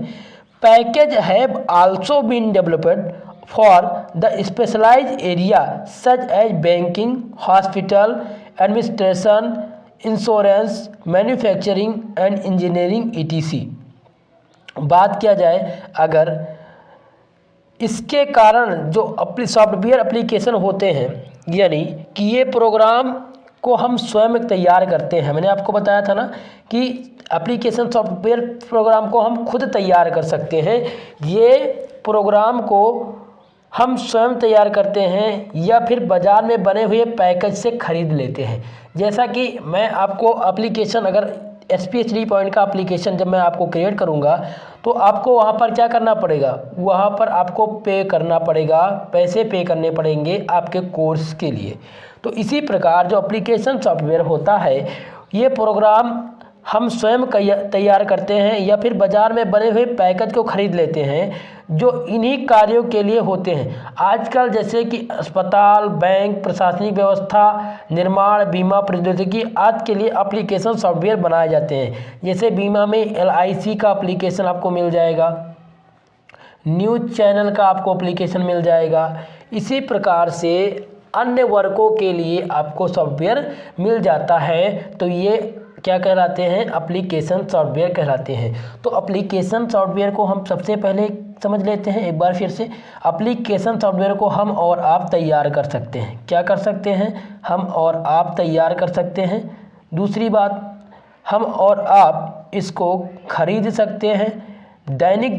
package have also been developed for the specialized area such as banking, hospital, administration, insurance, manufacturing and engineering etc। बात किया जाए अगर इसके कारण जो software application होते हैं, यानी कि ये प्रोग्राम को हम स्वयं तैयार करते हैं। मैंने आपको बताया था ना कि एप्लीकेशन सॉफ्टवेयर प्रोग्राम को हम खुद तैयार कर सकते हैं। ये प्रोग्राम को हम स्वयं तैयार करते हैं या फिर बाज़ार में बने हुए पैकेज से ख़रीद लेते हैं। जैसा कि मैं आपको एप्लीकेशन, अगर SP3 पॉइंट का एप्लीकेशन जब मैं आपको क्रिएट करूंगा तो आपको वहां पर क्या करना पड़ेगा, वहां पर आपको पे करना पड़ेगा, पैसे पे करने पड़ेंगे आपके कोर्स के लिए। तो इसी प्रकार जो एप्लीकेशन सॉफ्टवेयर होता है, ये प्रोग्राम हम स्वयं तैयार करते हैं या फिर बाज़ार में बने हुए पैकेज को ख़रीद लेते हैं जो इन्हीं कार्यों के लिए होते हैं। आजकल जैसे कि अस्पताल, बैंक, प्रशासनिक व्यवस्था, निर्माण, बीमा, प्रौद्योगिकी आदि के लिए एप्लीकेशन सॉफ्टवेयर बनाए जाते हैं। जैसे बीमा में LIC का एप्लीकेशन आपको मिल जाएगा, न्यूज़ चैनल का आपको एप्लीकेशन मिल जाएगा। इसी प्रकार से अन्य वर्गों के लिए आपको सॉफ्टवेयर मिल जाता है, तो ये क्या कहलाते हैं, एप्लीकेशन सॉफ्टवेयर कहलाते हैं। तो एप्लीकेशन सॉफ्टवेयर को हम सबसे पहले समझ लेते हैं एक बार फिर से। एप्लीकेशन सॉफ्टवेयर को हम और आप तैयार कर सकते हैं। क्या कर सकते हैं, हम और आप तैयार कर सकते हैं। दूसरी बात, हम और आप इसको खरीद सकते हैं। दैनिक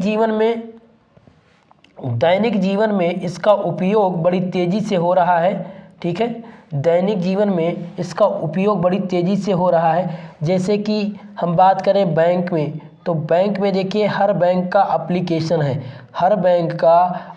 जीवन में इसका उपयोग बड़ी तेज़ी से हो रहा है। ठीक है, दैनिक जीवन में इसका उपयोग बड़ी तेज़ी से हो रहा है। जैसे कि हम बात करें बैंक में, तो बैंक में देखिए हर बैंक का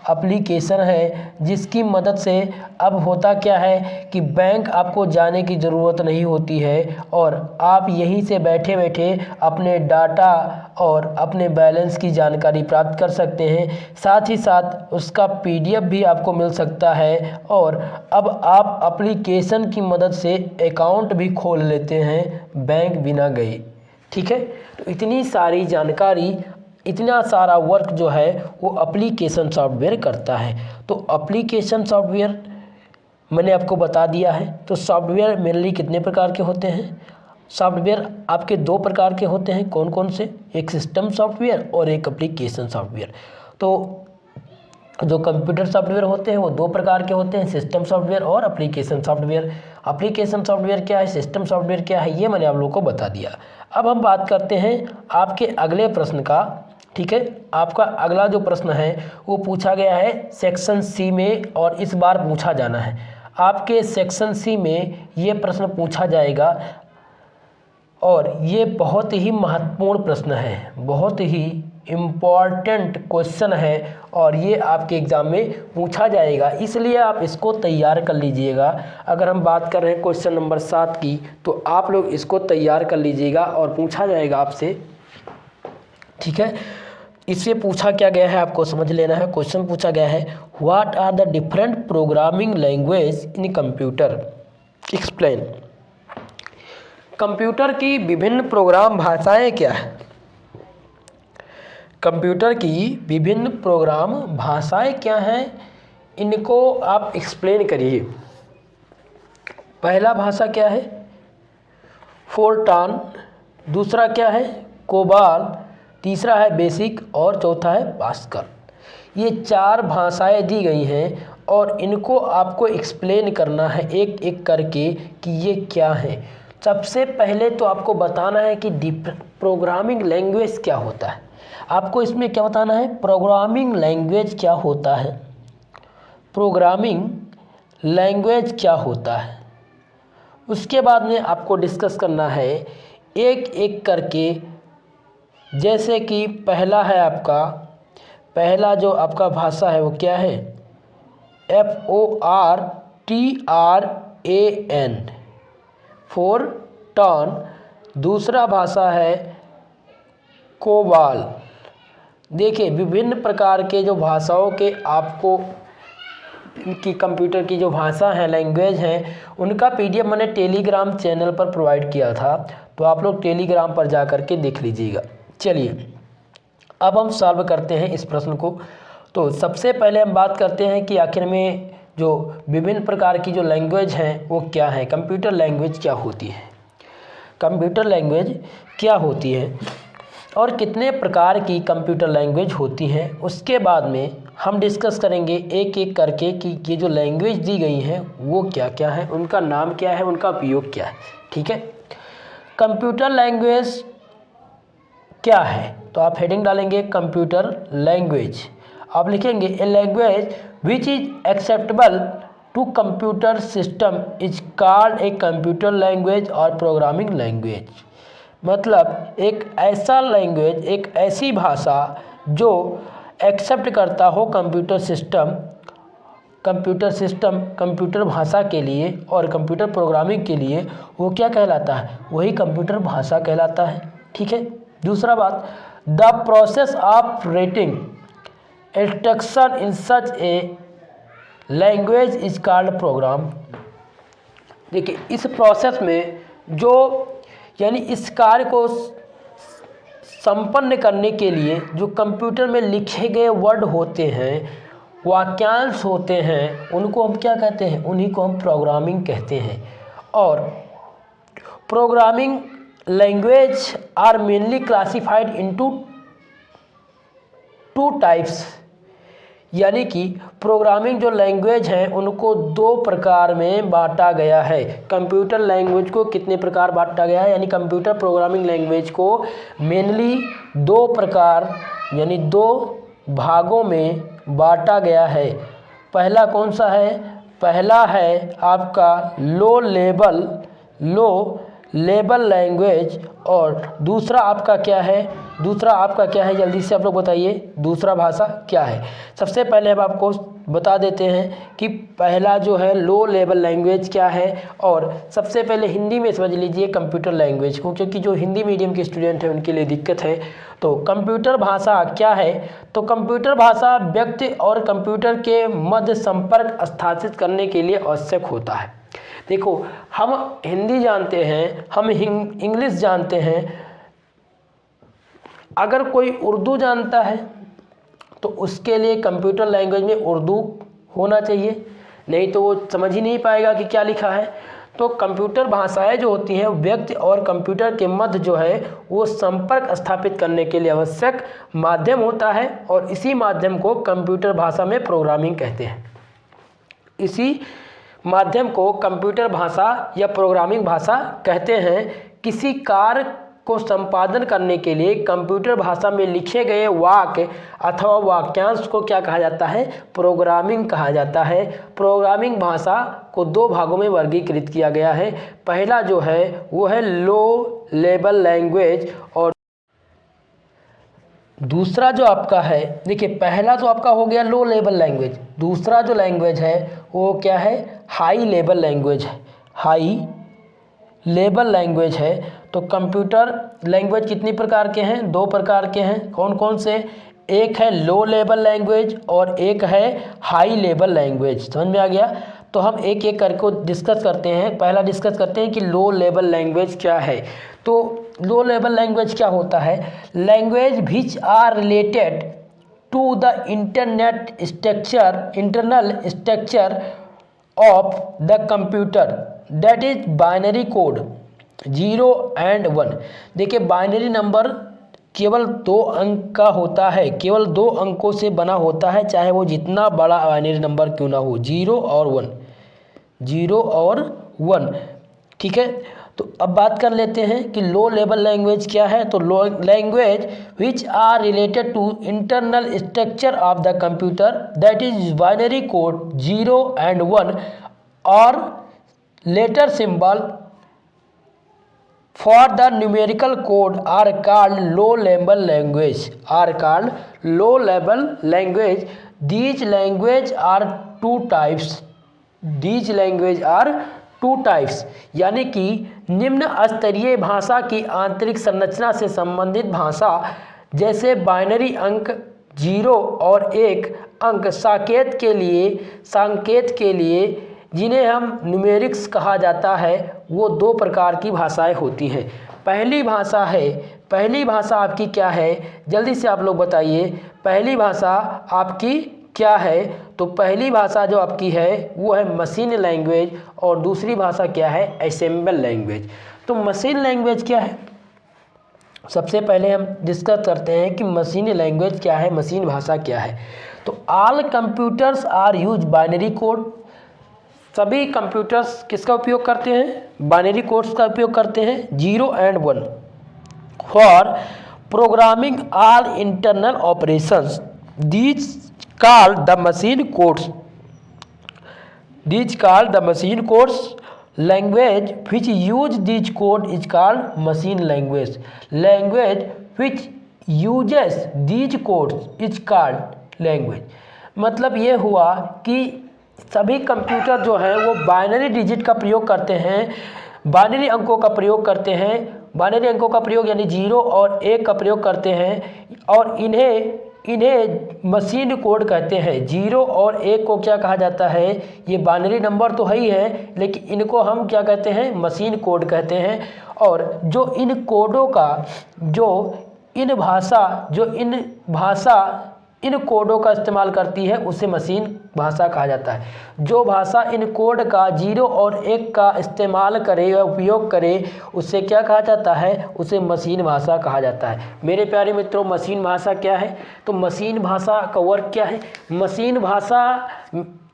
एप्लीकेशन है, जिसकी मदद से अब होता क्या है कि बैंक आपको जाने की ज़रूरत नहीं होती है और आप यहीं से बैठे बैठे अपने डाटा और अपने बैलेंस की जानकारी प्राप्त कर सकते हैं। साथ ही साथ उसका PDF भी आपको मिल सकता है और अब आप एप्लीकेशन की मदद से अकाउंट भी खोल लेते हैं बैंक बिना गए। ठीक है, तो इतनी सारी जानकारी, इतना सारा वर्क जो है वो एप्लीकेशन सॉफ्टवेयर करता है। तो एप्लीकेशन सॉफ्टवेयर मैंने आपको बता दिया है। तो सॉफ्टवेयर मेनली कितने प्रकार के होते हैं, सॉफ्टवेयर आपके 2 प्रकार के होते हैं। कौन कौन से, एक सिस्टम सॉफ्टवेयर और एक एप्लीकेशन सॉफ्टवेयर। तो जो कंप्यूटर सॉफ्टवेयर होते हैं वो 2 प्रकार के होते हैं, सिस्टम सॉफ्टवेयर और एप्लीकेशन सॉफ्टवेयर। एप्लीकेशन सॉफ्टवेयर क्या है, सिस्टम सॉफ्टवेयर क्या है, ये मैंने आप लोगों को बता दिया। अब हम बात करते हैं आपके अगले प्रश्न का। ठीक है, आपका अगला जो प्रश्न है वो पूछा गया है सेक्शन सी में और इस बार पूछा जाना है। आपके सेक्शन सी में ये प्रश्न पूछा जाएगा और ये बहुत ही महत्वपूर्ण प्रश्न है, बहुत ही इम्पॉर्टेंट क्वेश्चन है और ये आपके एग्ज़ाम में पूछा जाएगा, इसलिए आप इसको तैयार कर लीजिएगा। अगर हम बात कर रहे हैं क्वेश्चन नंबर 7 की, तो आप लोग इसको तैयार कर लीजिएगा और पूछा जाएगा आपसे। ठीक है, इससे पूछा क्या गया है आपको समझ लेना है। क्वेश्चन पूछा गया है, what are the different programming language in computer, explain. Computer की विभिन्न प्रोग्राम भाषाएं क्या है, कंप्यूटर की विभिन्न प्रोग्राम भाषाएं क्या हैं, इनको आप एक्सप्लेन करिए। पहला भाषा क्या है, फोर्ट्रान, दूसरा क्या है, कोबाल, तीसरा है बेसिक और चौथा है पास्कल। ये 4 भाषाएं दी गई हैं और इनको आपको एक्सप्लेन करना है एक एक करके कि ये क्या है। सबसे पहले तो आपको बताना है कि प्रोग्रामिंग लैंग्वेज क्या होता है। आपको इसमें क्या बताना है, प्रोग्रामिंग लैंग्वेज क्या होता है, प्रोग्रामिंग लैंग्वेज क्या होता है। उसके बाद में आपको डिस्कस करना है एक एक करके। जैसे कि पहला है आपका, पहला जो आपका भाषा है वो क्या है, FORTRAN, फोर्ट्रान। दूसरा भाषा है कोबाल। देखिए विभिन्न प्रकार के जो भाषाओं के आपको की कंप्यूटर की जो भाषा है, लैंग्वेज हैं, उनका PDF मैंने टेलीग्राम चैनल पर प्रोवाइड किया था, तो आप लोग टेलीग्राम पर जा कर के देख लीजिएगा। चलिए अब हम सॉल्व करते हैं इस प्रश्न को। तो सबसे पहले हम बात करते हैं कि आखिर में जो विभिन्न प्रकार की जो लैंग्वेज हैं वो क्या है, कंप्यूटर लैंग्वेज क्या होती है, कंप्यूटर लैंग्वेज क्या होती है और कितने प्रकार की कंप्यूटर लैंग्वेज होती हैं। उसके बाद में हम डिस्कस करेंगे एक एक करके कि ये जो लैंग्वेज दी गई हैं वो क्या क्या है, उनका नाम क्या है, उनका उपयोग क्या है। ठीक है, कंप्यूटर लैंग्वेज क्या है, तो आप हेडिंग डालेंगे कंप्यूटर लैंग्वेज। आप लिखेंगे a language which is acceptable to computer system is called a computer language और प्रोग्रामिंग लैंग्वेज। मतलब एक ऐसा लैंग्वेज, एक ऐसी भाषा जो एक्सेप्ट करता हो कंप्यूटर सिस्टम कंप्यूटर भाषा के लिए और कंप्यूटर प्रोग्रामिंग के लिए, वो क्या कहलाता है, वही कंप्यूटर भाषा कहलाता है। ठीक है, दूसरा बात, the process of writing instruction in such a language is called programme. देखिए इस प्रोसेस में जो यानी इस कार्य को संपन्न करने के लिए जो कंप्यूटर में लिखे गए वर्ड होते हैं वाक्यांश होते हैं उनको हम क्या कहते हैं, उन्हीं को हम प्रोग्रामिंग कहते हैं। और programming language are mainly classified into two types, यानी कि प्रोग्रामिंग जो लैंग्वेज हैं उनको दो प्रकार में बांटा गया है। कंप्यूटर लैंग्वेज को कितने प्रकार बांटा गया है, यानी कंप्यूटर प्रोग्रामिंग लैंग्वेज को मेनली दो प्रकार यानी दो भागों में बांटा गया है। पहला कौन सा है, पहला है आपका लो लेवल लैंग्वेज, और दूसरा आपका क्या है, जल्दी से आप लोग बताइए दूसरा भाषा क्या है। सबसे पहले हम आपको बता देते हैं कि पहला जो है लो लेवल लैंग्वेज क्या है, और सबसे पहले हिंदी में समझ लीजिए कंप्यूटर लैंग्वेज को, क्योंकि जो हिंदी मीडियम के स्टूडेंट हैं उनके लिए दिक्कत है। तो कंप्यूटर भाषा क्या है, तो कंप्यूटर भाषा व्यक्ति और कंप्यूटर के मध्य संपर्क स्थापित करने के लिए आवश्यक होता है। देखो, हम हिंदी जानते हैं, हम इंग्लिश जानते हैं, अगर कोई उर्दू जानता है तो उसके लिए कंप्यूटर लैंग्वेज में उर्दू होना चाहिए, नहीं तो वो समझ ही नहीं पाएगा कि क्या लिखा है। तो कंप्यूटर भाषाएं जो होती हैं व्यक्ति और कंप्यूटर के मध्य जो है वो संपर्क स्थापित करने के लिए आवश्यक माध्यम होता है, और इसी माध्यम को कंप्यूटर भाषा में प्रोग्रामिंग कहते हैं। इसी माध्यम को कंप्यूटर भाषा या प्रोग्रामिंग भाषा कहते हैं। किसी कार्य को संपादन करने के लिए कंप्यूटर भाषा में लिखे गए वाक्य अथवा वाक्यांश को क्या कहा जाता है, प्रोग्रामिंग कहा जाता है। प्रोग्रामिंग भाषा को दो भागों में वर्गीकृत किया गया है। पहला जो है वो है लो लेवल लैंग्वेज, और दूसरा जो आपका है, देखिए पहला तो आपका हो गया लो लेवल लैंग्वेज, दूसरा जो लैंग्वेज है वो क्या है, हाई लेवल लैंग्वेज है। हाई लेवल लैंग्वेज है। तो कंप्यूटर लैंग्वेज कितनी प्रकार के हैं, दो प्रकार के हैं। कौन कौन से, एक है लो लेवल लैंग्वेज और एक है हाई लेवल लैंग्वेज। समझ में आ गया। तो हम एक एक करके डिस्कस करते हैं। पहला डिस्कस करते हैं कि लो लेवल लैंग्वेज क्या है। तो लो लेवल लैंग्वेज क्या होता है, language which are related to the internal structure of the computer, that is binary code 0 and 1। देखिए बाइनरी नंबर केवल 2 अंक का होता है, केवल 2 अंकों से बना होता है, चाहे वो जितना बड़ा बाइनरी नंबर क्यों ना हो, 0 और 1। ठीक है। तो अब बात कर लेते हैं कि लो लेवल लैंग्वेज क्या है। तो low language which are related to internal structure of the computer, that is binary code 0 and 1 और letter symbol for the numerical code are called low level language. These language are two types, यानी कि निम्न स्तरीय भाषा की आंतरिक संरचना से संबंधित भाषा, जैसे बाइनरी अंक 0 और 1 अंक संकेत के लिए जिन्हें हम न्यूमेरिक्स कहा जाता है, वो दो प्रकार की भाषाएं होती हैं। पहली भाषा आपकी क्या है, जल्दी से आप लोग बताइए पहली भाषा आपकी क्या है। तो पहली भाषा जो आपकी है वो है मशीन लैंग्वेज, और दूसरी भाषा क्या है, असेंबल लैंग्वेज। तो मशीन लैंग्वेज क्या है, सबसे पहले हम डिस्कस करते हैं कि मशीन लैंग्वेज क्या है, मशीन भाषा क्या है। तो all computers are use binary code, सभी कंप्यूटर्स किसका उपयोग करते हैं, बाइनरी कोड्स का उपयोग करते हैं, 0 and 1 for programming all internal operations. These called the machine codes language which use these code is called machine language which uses these codes is called language. मतलब ये हुआ कि सभी कंप्यूटर जो हैं वो बाइनरी डिजिट का प्रयोग करते हैं, बाइनरी अंकों का प्रयोग करते हैं, बाइनरी अंकों का प्रयोग यानी 0 और 1 का प्रयोग करते हैं, और इन्हें मशीन कोड कहते हैं। 0 और 1 को क्या कहा जाता है, ये बाइनरी नंबर तो है ही है, लेकिन इनको हम क्या कहते हैं, मशीन कोड कहते हैं। और जो इन कोडों का जो इन भाषा इन कोडों का इस्तेमाल करती है उसे मशीन भाषा कहा जाता है। जो भाषा इन कोड का 0 और 1 का इस्तेमाल करे या उपयोग करे उसे क्या कहा जाता है, उसे मशीन भाषा कहा जाता है। मेरे प्यारे मित्रों, मशीन भाषा क्या है? तो मशीन भाषा का वर्क क्या है? मशीन भाषा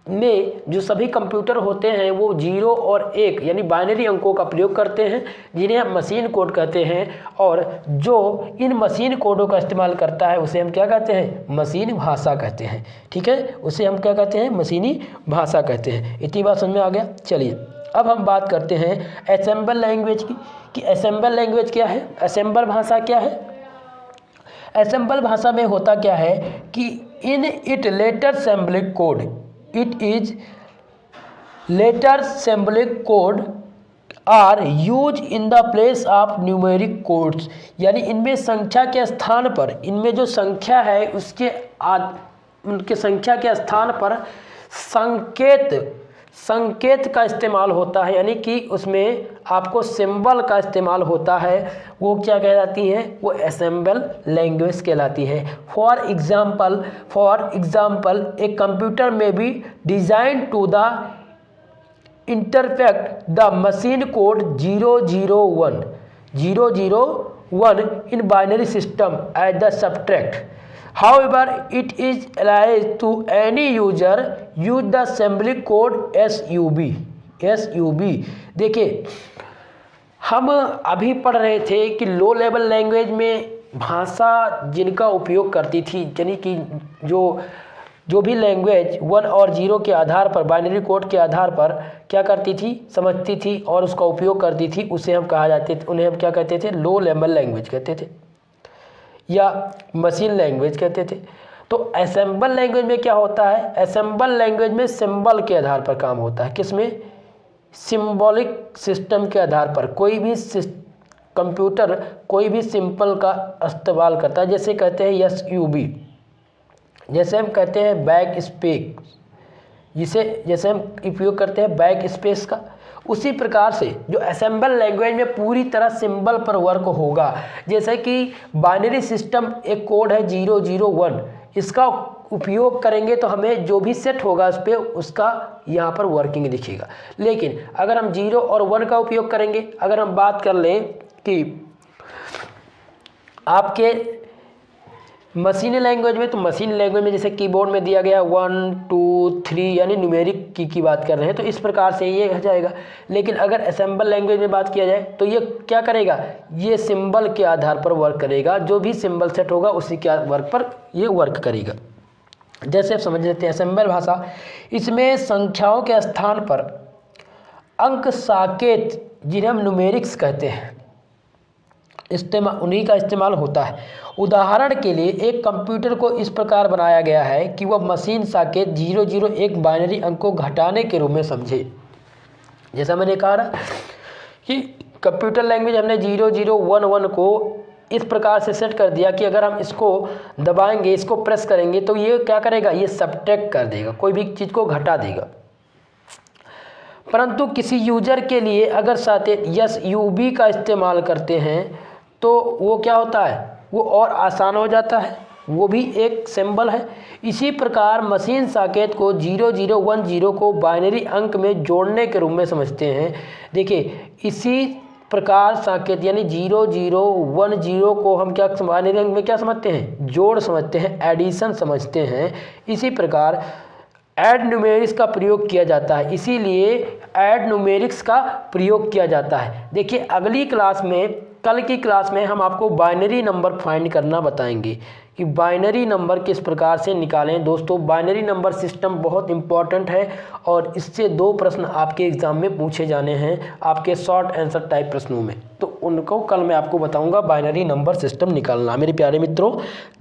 में जो सभी कंप्यूटर होते हैं वो 0 और 1 यानी बाइनरी अंकों का प्रयोग करते हैं, जिन्हें हम मशीन कोड कहते हैं। और जो इन मशीन कोडों का इस्तेमाल करता है उसे हम क्या कहते हैं? मशीन भाषा कहते हैं। ठीक है, उसे हम क्या कहते हैं? मशीनी भाषा कहते हैं। इतनी बात समझ में आ गया। चलिए अब हम बात करते हैं असेंबल लैंग्वेज की, कि असेंबल लैंग्वेज क्या है, असेंबल भाषा क्या है। असेंबल भाषा में होता क्या है कि in it later symbolic code, it is letter symbolic code are used in the place of numeric codes, यानी इनमें संख्या के स्थान पर, इनमें जो संख्या है उनके संख्या के स्थान पर संकेत का इस्तेमाल होता है, यानी कि उसमें आपको सिंबल का इस्तेमाल होता है। वो क्या कहलाती हैं? वो असेंबल लैंग्वेज कहलाती है। For example a computer may be design to the interpret the machine code 001 in binary system as the subtract. However, it is allowed to any user use the assembly code SUB। देखिए, हम अभी पढ़ रहे थे कि low level language में भाषा जिनका उपयोग करती थी, यानी कि जो भी लैंग्वेज 1 और 0 के आधार पर, बाइनरी कोड के आधार पर क्या करती थी, समझती थी और उसका उपयोग करती थी, उसे हम उन्हें हम क्या कहते थे? लो लेवल लैंग्वेज कहते थे या मशीन लैंग्वेज कहते थे। तो असेंबल लैंग्वेज में क्या होता है? असेंबल लैंग्वेज में सिंबल के आधार पर काम होता है। किसमें? सिंबॉलिक सिस्टम के आधार पर कोई भी कंप्यूटर कोई भी सिंबल का इस्तेमाल करता है। जैसे कहते हैं SUB, जैसे हम कहते हैं बैक स्पेस, जैसे हम उपयोग करते हैं बैक स्पेस का, उसी प्रकार से जो असेंबल लैंग्वेज में पूरी तरह सिंबल पर वर्क होगा। जैसे कि बाइनरी सिस्टम एक कोड है 001, इसका उपयोग करेंगे तो हमें जो भी सेट होगा उस पर उसका यहाँ पर वर्किंग दिखेगा। लेकिन अगर हम 0 और 1 का उपयोग करेंगे, अगर हम बात कर लें कि आपके मशीन लैंग्वेज में, तो मशीन लैंग्वेज में जैसे कीबोर्ड में दिया गया 1 2 3 यानी न्यूमेरिक की बात कर रहे हैं, तो इस प्रकार से ये हो जाएगा। लेकिन अगर असेंबल लैंग्वेज में बात किया जाए तो ये क्या करेगा? ये सिंबल के आधार पर वर्क करेगा, जो भी सिंबल सेट होगा उसी के वर्क पर ये वर्क करेगा। जैसे आप समझ लेते हैं असेंबल भाषा, इसमें संख्याओं के स्थान पर अंक साकेत, जिन्हें हम न्यूमेरिक्स कहते हैं, उन्हीं का इस्तेमाल होता है। उदाहरण के लिए एक कंप्यूटर को इस प्रकार बनाया गया है कि वह मशीन साकेत 001 बाइनरी अंक को घटाने के रूप में समझे। जैसा मैंने कहा ना कि कंप्यूटर लैंग्वेज हमने 0011 को इस प्रकार से सेट कर दिया कि अगर हम इसको दबाएंगे, इसको प्रेस करेंगे तो ये क्या करेगा? ये सब्ट्रैक्ट कर देगा, कोई भी चीज़ को घटा देगा। परंतु किसी यूजर के लिए अगर साकेत SUB का इस्तेमाल करते हैं तो वो क्या होता है? वो और आसान हो जाता है, वो भी एक सिंबल है। इसी प्रकार मशीन साकेत को 0010 को बाइनरी अंक में जोड़ने के रूप में समझते हैं। देखिए, इसी प्रकार साकेत यानी 0010 को हम क्या बाइनरी अंक में क्या समझते हैं? जोड़ समझते हैं, एडिशन समझते हैं। इसी प्रकार ऐड न्यूमेरिक्स का प्रयोग किया जाता है, इसीलिए ऐड न्यूमेरिक्स का प्रयोग किया जाता है। देखिए, अगली क्लास में, कल की क्लास में हम आपको बाइनरी नंबर फाइंड करना बताएंगे कि बाइनरी नंबर किस प्रकार से निकालें। दोस्तों, बाइनरी नंबर सिस्टम बहुत इंपॉर्टेंट है और इससे 2 प्रश्न आपके एग्ज़ाम में पूछे जाने हैं, आपके शॉर्ट आंसर टाइप प्रश्नों में। तो उनको कल मैं आपको बताऊंगा बाइनरी नंबर सिस्टम निकालना। मेरे प्यारे मित्रों,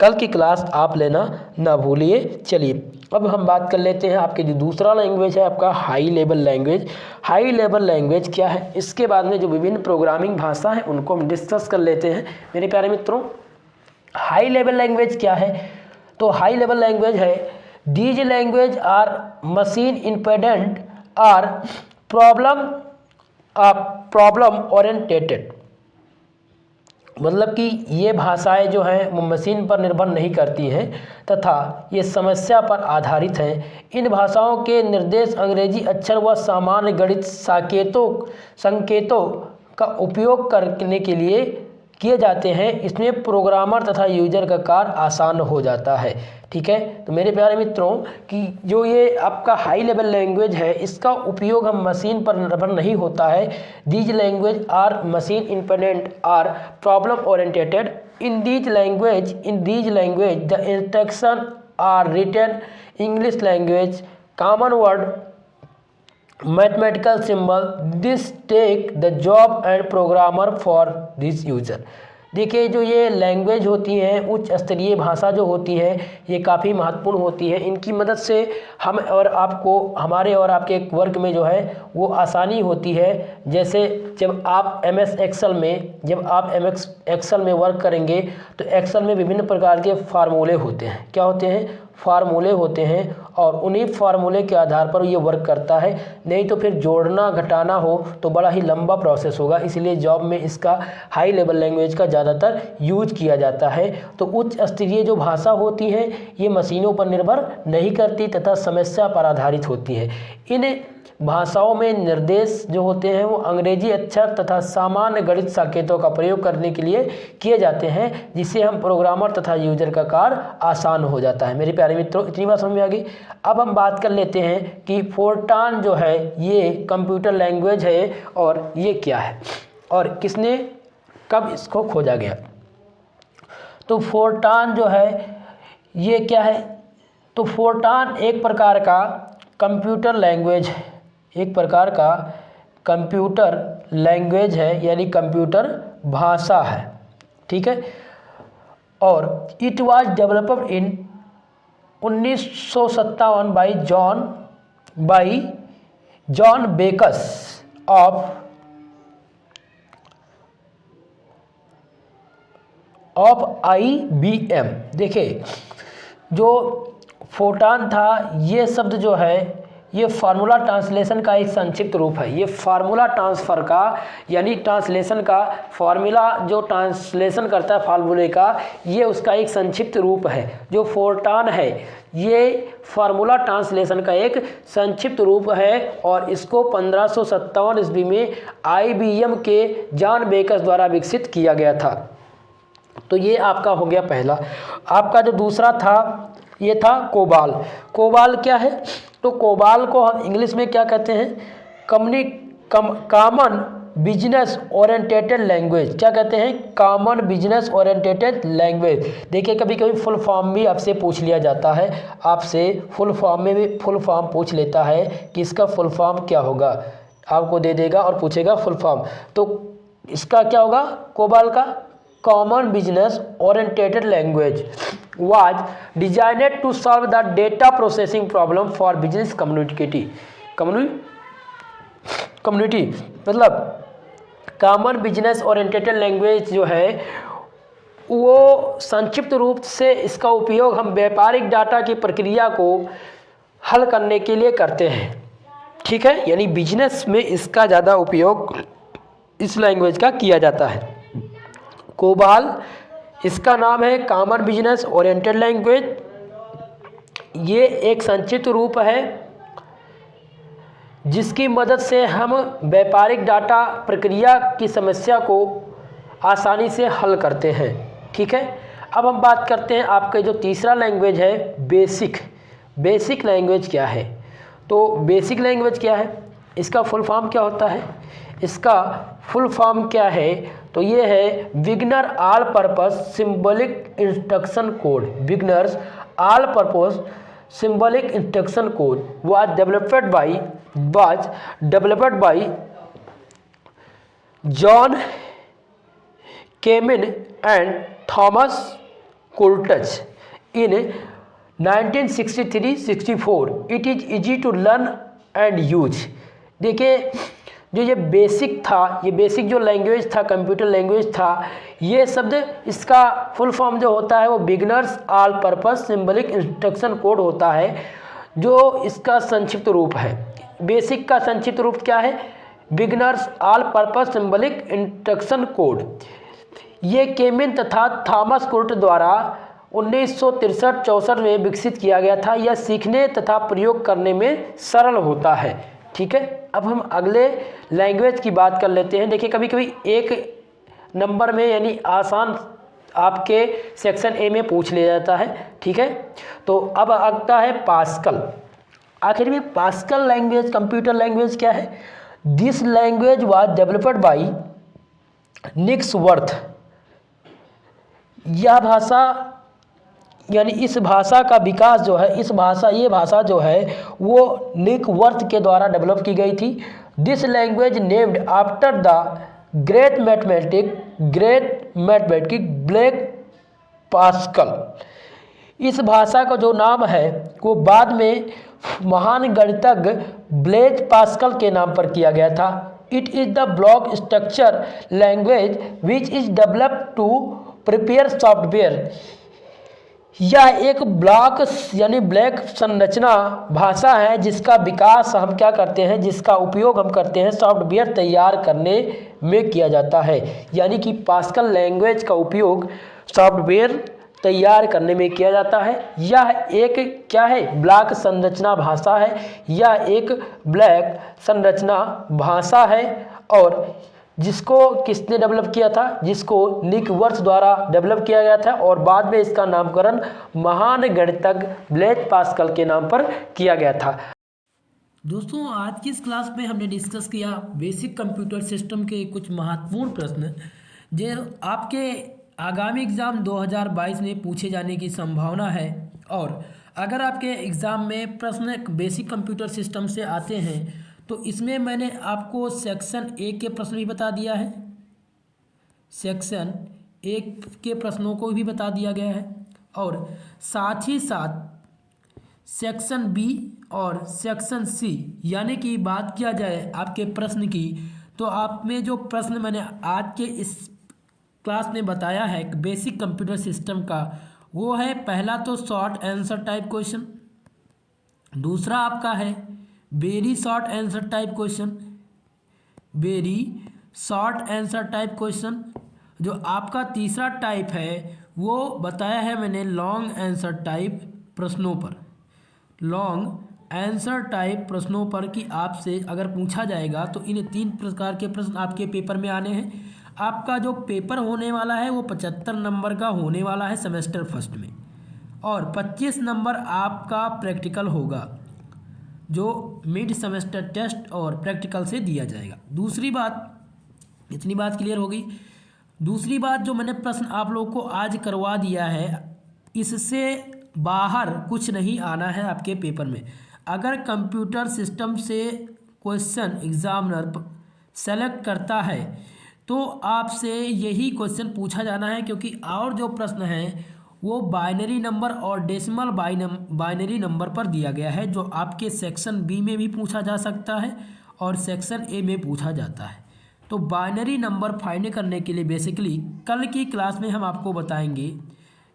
कल की क्लास आप लेना ना भूलिए। चलिए अब हम बात कर लेते हैं आपके जो दूसरा लैंग्वेज है आपका high level language. High level language क्या है, इसके बाद में जो विभिन्न प्रोग्रामिंग भाषा है उनको हम डिस्कस कर लेते हैं। मेरे प्यारे मित्रों, हाई लेवल लैंग्वेज क्या है? तो हाई लेवल लैंग्वेज है these language are machine independent are problem oriented. मतलब कि ये भाषाएं जो हैं वो मशीन पर निर्भर नहीं करती हैं तथा ये समस्या पर आधारित हैं। इन भाषाओं के निर्देश अंग्रेजी अक्षर व सामान्य गणित संकेतों का उपयोग करने के लिए किए जाते हैं। इसमें प्रोग्रामर तथा यूजर का कार्य आसान हो जाता है। ठीक है, तो मेरे प्यारे मित्रों कि जो ये आपका हाई लेवल लैंग्वेज है इसका उपयोग हम मशीन पर निर्भर नहीं होता है। These language are machine independent are problem oriented. In these language the instruction are written English language common word mathematical symbol. This take the job and programmer for this user. देखिए जो ये language होती हैं उच्च स्तरीय भाषा जो होती है ये काफ़ी महत्वपूर्ण होती है। इनकी मदद से हम और आपको हमारे और आपके एक वर्क में जो है वो आसानी होती है। जैसे जब आप MS एक्सेल में वर्क करेंगे तो एक्सेल में विभिन्न प्रकार के फार्मूले होते हैं। क्या होते हैं? फार्मूले होते हैं और उन्हीं फार्मूले के आधार पर ये वर्क करता है। नहीं तो फिर जोड़ना घटाना हो तो बड़ा ही लंबा प्रोसेस होगा। इसलिए जॉब में इसका हाई लेवल लैंग्वेज का ज़्यादातर यूज किया जाता है। तो उच्च स्तरीय जो भाषा होती है ये मशीनों पर निर्भर नहीं करती तथा समस्या पर आधारित होती है। इन भाषाओं में निर्देश जो होते हैं वो अंग्रेजी अक्षर तथा सामान्य गणित संकेतों का प्रयोग करने के लिए किए जाते हैं, जिससे हम प्रोग्रामर तथा यूजर का कार्य आसान हो जाता है। मेरे प्यारे मित्रों इतनी बात समझ में आ गई। अब हम बात कर लेते हैं कि फोर्टान जो है ये कंप्यूटर लैंग्वेज है और ये क्या है और किसने कब इसको खोजा गया। तो फोर्टान जो है ये क्या है? तो फोर्टान एक प्रकार का कंप्यूटर लैंग्वेज है, एक प्रकार का कंप्यूटर लैंग्वेज है यानी कंप्यूटर भाषा है। ठीक है, और it was developed in 1957 by John Backus of IBM। देखिए जो फोर्टान था ये शब्द जो है ये फार्मूला ट्रांसलेशन का एक संक्षिप्त रूप है। ये फार्मूला ट्रांसफ़र का यानी ट्रांसलेशन का फार्मूला जो ट्रांसलेशन करता है फार्मूले का ये उसका एक संक्षिप्त रूप है। जो फोर्टान है ये फार्मूला ट्रांसलेशन का एक संक्षिप्त रूप है और इसको 1557 ईस्वी में IBM के जॉन बेकस द्वारा विकसित किया गया था। तो ये आपका हो गया पहला। आपका जो दूसरा था ये था कोबाल। कोबाल क्या है? तो कोबाल को हम इंग्लिश में क्या कहते हैं? Common business orientated language. क्या कहते हैं? Common business orientated language. देखिए कभी कभी फुल फॉर्म भी आपसे पूछ लिया जाता है, आपसे फुल फॉर्म में भी फुल फॉर्म पूछ लेता है कि इसका फुल फॉर्म क्या होगा, आपको दे देगा और पूछेगा फुल फॉर्म। तो इसका क्या होगा? कोबाल का common business orientated language was designed to solve the data processing problem for business community मतलब कॉमन बिजनेस ओरिएंटेटेड लैंग्वेज जो है वो संक्षिप्त रूप से इसका उपयोग हम व्यापारिक डाटा की प्रक्रिया को हल करने के लिए करते हैं। ठीक है, यानी बिजनेस में इसका ज़्यादा उपयोग इस लैंग्वेज का किया जाता है। कोबाल इसका नाम है कॉमन बिजनेस ओरिएंटेड लैंग्वेज। ये एक संक्षिप्त रूप है जिसकी मदद से हम व्यापारिक डाटा प्रक्रिया की समस्या को आसानी से हल करते हैं। ठीक है, अब हम बात करते हैं आपके जो तीसरा लैंग्वेज है बेसिक। बेसिक लैंग्वेज क्या है? तो बेसिक लैंग्वेज क्या है? इसका फुल फॉर्म क्या होता है? इसका फुल फॉर्म क्या है? तो ये है beginner all purpose symbolic instruction code. Beginners all purpose symbolic instruction code was developed by John Kamen and Thomas Coulthard in 1963-64। It is easy to learn and use। देखिए जो ये बेसिक था, ये बेसिक जो लैंग्वेज था, computer language था, ये शब्द इसका फुल फॉर्म जो होता है वो beginners all purpose symbolic instruction code होता है, जो इसका संक्षिप्त रूप है। बेसिक का संक्षिप्त रूप क्या है? Beginners all purpose symbolic instruction code. ये केमिन तथा थॉमस कुर्ट द्वारा 1963-64 में विकसित किया गया था। यह सीखने तथा प्रयोग करने में सरल होता है। ठीक है, अब हम अगले लैंग्वेज की बात कर लेते हैं। देखिए कभी कभी एक नंबर में यानी आसान आपके सेक्शन ए में पूछ लिया जाता है। ठीक है, तो अब आता है पास्कल। आखिर में पास्कल लैंग्वेज कंप्यूटर लैंग्वेज क्या है? This language was developed by Niklaus Wirth. यह भाषा यानी इस भाषा का विकास जो है, ये भाषा जो है वो निक वर्थ के द्वारा डेवलप की गई थी। This language named after the great mathematic black pascal. इस भाषा का जो नाम है वो बाद में महान गणितज्ञ ब्लेज पास्कल के नाम पर किया गया था। It is the block structure language which is developed to prepare software. यह एक ब्लॉक यानी ब्लैक संरचना भाषा है जिसका विकास हम क्या करते हैं, जिसका उपयोग हम करते हैं सॉफ्टवेयर तैयार करने में किया जाता है। यानी कि पास्कल लैंग्वेज का उपयोग सॉफ्टवेयर तैयार करने में किया जाता है। यह एक क्या है, ब्लॉक संरचना भाषा है। यह एक ब्लैक संरचना भाषा है और जिसको किसने डेवलप किया था, जिसको निक वर्थ द्वारा डेवलप किया गया था और बाद में इसका नामकरण महान गणितज्ञ ब्लेज पास्कल के नाम पर किया गया था। दोस्तों आज की इस क्लास में हमने डिस्कस किया बेसिक कंप्यूटर सिस्टम के कुछ महत्वपूर्ण प्रश्न जो आपके आगामी एग्ज़ाम 2022 में पूछे जाने की संभावना है। और अगर आपके एग्ज़ाम में प्रश्न बेसिक कंप्यूटर सिस्टम से आते हैं तो इसमें मैंने आपको सेक्शन 1 के प्रश्न भी बता दिया है, सेक्शन 1 के प्रश्नों को भी बता दिया गया है और साथ ही साथ सेक्शन बी और सेक्शन सी। यानी कि बात किया जाए आपके प्रश्न की तो आप में जो प्रश्न मैंने आज के इस क्लास में बताया है बेसिक कंप्यूटर सिस्टम का, वो है पहला तो शॉर्ट आंसर टाइप क्वेश्चन, दूसरा आपका है very short answer type question, very short answer type question. जो आपका तीसरा टाइप है वो बताया है मैंने लॉन्ग आंसर टाइप प्रश्नों पर, लॉन्ग आंसर टाइप प्रश्नों पर कि आपसे अगर पूछा जाएगा तो इन 3 प्रकार के प्रश्न आपके पेपर में आने हैं। आपका जो पेपर होने वाला है वो 75 नंबर का होने वाला है सेमेस्टर फर्स्ट में और 25 नंबर आपका प्रैक्टिकल होगा जो मिड सेमेस्टर टेस्ट और प्रैक्टिकल से दिया जाएगा। दूसरी बात, इतनी बात क्लियर होगी। दूसरी बात जो मैंने प्रश्न आप लोगों को आज करवा दिया है इससे बाहर कुछ नहीं आना है आपके पेपर में। अगर कंप्यूटर सिस्टम से क्वेश्चन एग्जामिनर सेलेक्ट करता है तो आपसे यही क्वेश्चन पूछा जाना है, क्योंकि और जो प्रश्न हैं वो बाइनरी नंबर और डेसिमल बाइनरी नंबर पर दिया गया है जो आपके सेक्शन बी में भी पूछा जा सकता है और सेक्शन ए में पूछा जाता है। तो बाइनरी नंबर फाइंड करने के लिए बेसिकली कल की क्लास में हम आपको बताएंगे,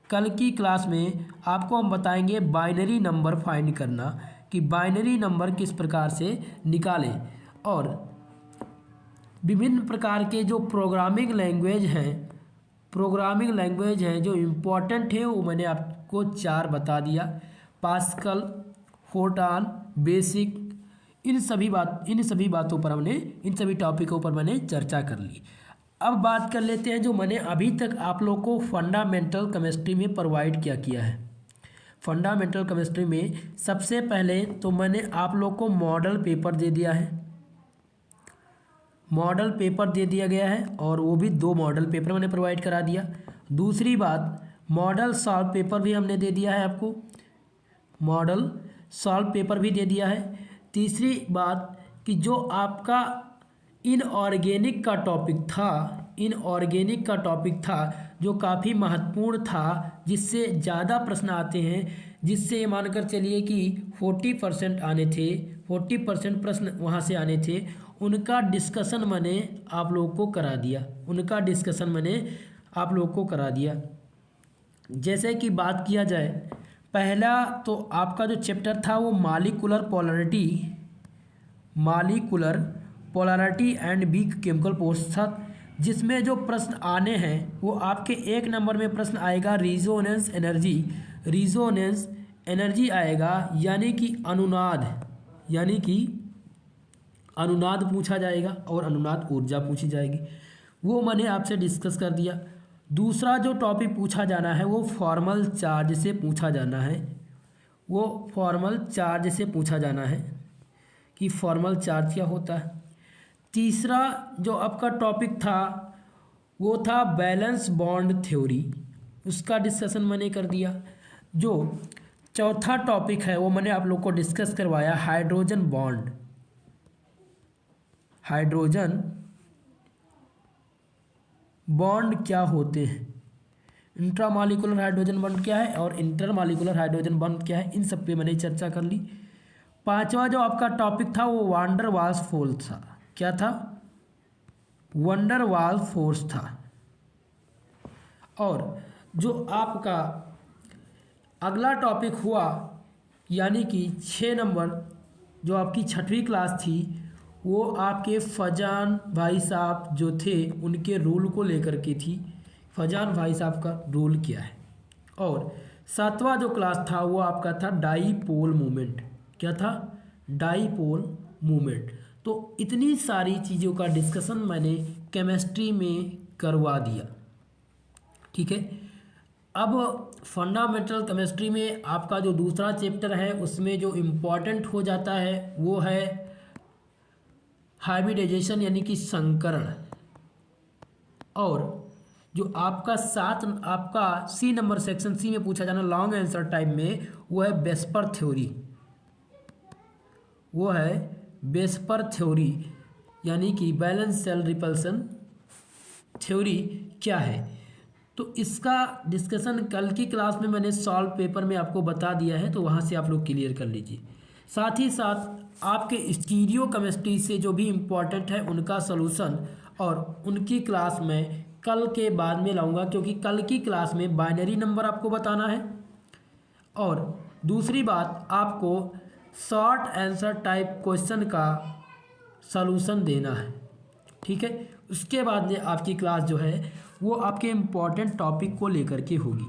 कल की क्लास में आपको हम बताएंगे बाइनरी नंबर फाइंड करना कि बाइनरी नंबर किस प्रकार से निकालें। और विभिन्न प्रकार के जो प्रोग्रामिंग लैंग्वेज हैं जो इम्पोर्टेंट है वो मैंने आपको 4 बता दिया, पास्कल, फोर्टान, बेसिक, इन सभी बातों पर हमने, इन सभी टॉपिकों पर मैंने चर्चा कर ली। अब बात कर लेते हैं जो मैंने अभी तक आप लोग को फंडामेंटल केमिस्ट्री में प्रोवाइड किया है। फंडामेंटल केमिस्ट्री में सबसे पहले तो मैंने आप लोग को मॉडल पेपर दे दिया है, मॉडल पेपर दे दिया गया है और वो भी 2 मॉडल पेपर मैंने प्रोवाइड करा दिया। दूसरी बात मॉडल सॉल्व पेपर भी हमने दे दिया है आपको, मॉडल सॉल्व पेपर भी दे दिया है। तीसरी बात कि जो आपका इनऑर्गेनिक का टॉपिक था जो काफ़ी महत्वपूर्ण था, जिससे ज़्यादा प्रश्न आते हैं, जिससे मानकर चलिए कि 40% आने थे, 40% प्रश्न वहाँ से आने थे, उनका डिस्कशन मैंने आप लोगों को करा दिया। जैसे कि बात किया जाए, पहला तो आपका जो चैप्टर था वो molecular polarity and weak chemical force था। जिसमें जो प्रश्न आने हैं वो आपके 1 नंबर में प्रश्न आएगा रिजोनेंस एनर्जी आएगा, यानी कि अनुनाद पूछा जाएगा और अनुनाद ऊर्जा पूछी जाएगी, वो मैंने आपसे डिस्कस कर दिया। दूसरा जो टॉपिक पूछा जाना है वो फॉर्मल चार्ज से पूछा जाना है, कि फॉर्मल चार्ज क्या होता है। तीसरा जो आपका टॉपिक था वो था बैलेंस बॉन्ड थ्योरी, उसका डिस्कशन मैंने कर दिया। जो चौथा टॉपिक है वो मैंने आप लोग को डिस्कस करवाया हाइड्रोजन बॉन्ड क्या होते हैं, इंट्रामॉलिक्यूलर हाइड्रोजन बॉन्ड क्या है और इंटरमॉलिक्यूलर हाइड्रोजन बॉन्ड क्या है, इन सब पे मैंने चर्चा कर ली। पांचवा जो आपका टॉपिक था वो वांडर वाल्स फोर्स था। क्या था? वंडर वाल फोर्स था। और जो आपका अगला टॉपिक हुआ यानी कि 6 नंबर जो आपकी 6वीं क्लास थी वो आपके फजान भाई साहब जो थे उनके रूल को लेकर के थी। फजान भाई साहब का रूल क्या है। और 7वां जो क्लास था वो आपका था डाईपोल मूवमेंट। क्या था? Dipole movement. तो इतनी सारी चीज़ों का डिस्कशन मैंने केमिस्ट्री में करवा दिया। ठीक है, अब फंडामेंटल केमिस्ट्री में आपका जो दूसरा चैप्टर है उसमें जो इम्पॉर्टेंट हो जाता है वो है हाइब्रिडाइजेशन यानी कि संकरण। और जो आपका आपका सी नंबर सेक्शन सी में पूछा जाना लॉन्ग आंसर टाइप में वो है वेस्पर थ्योरी, यानी कि बैलेंस सेल रिपल्सन थ्योरी क्या है। तो इसका डिस्कशन कल की क्लास में मैंने सॉल्व पेपर में आपको बता दिया है, तो वहाँ से आप लोग क्लियर कर लीजिए। साथ ही साथ आपके स्टीरियो केमिस्ट्री से जो भी इम्पोर्टेंट है उनका सलूशन और उनकी क्लास में कल के बाद में लाऊंगा, क्योंकि कल की क्लास में बाइनरी नंबर आपको बताना है और दूसरी बात आपको शॉर्ट आंसर टाइप क्वेश्चन का सलूशन देना है। ठीक है, उसके बाद में आपकी क्लास जो है वो आपके इम्पॉर्टेंट टॉपिक को लेकर के होगी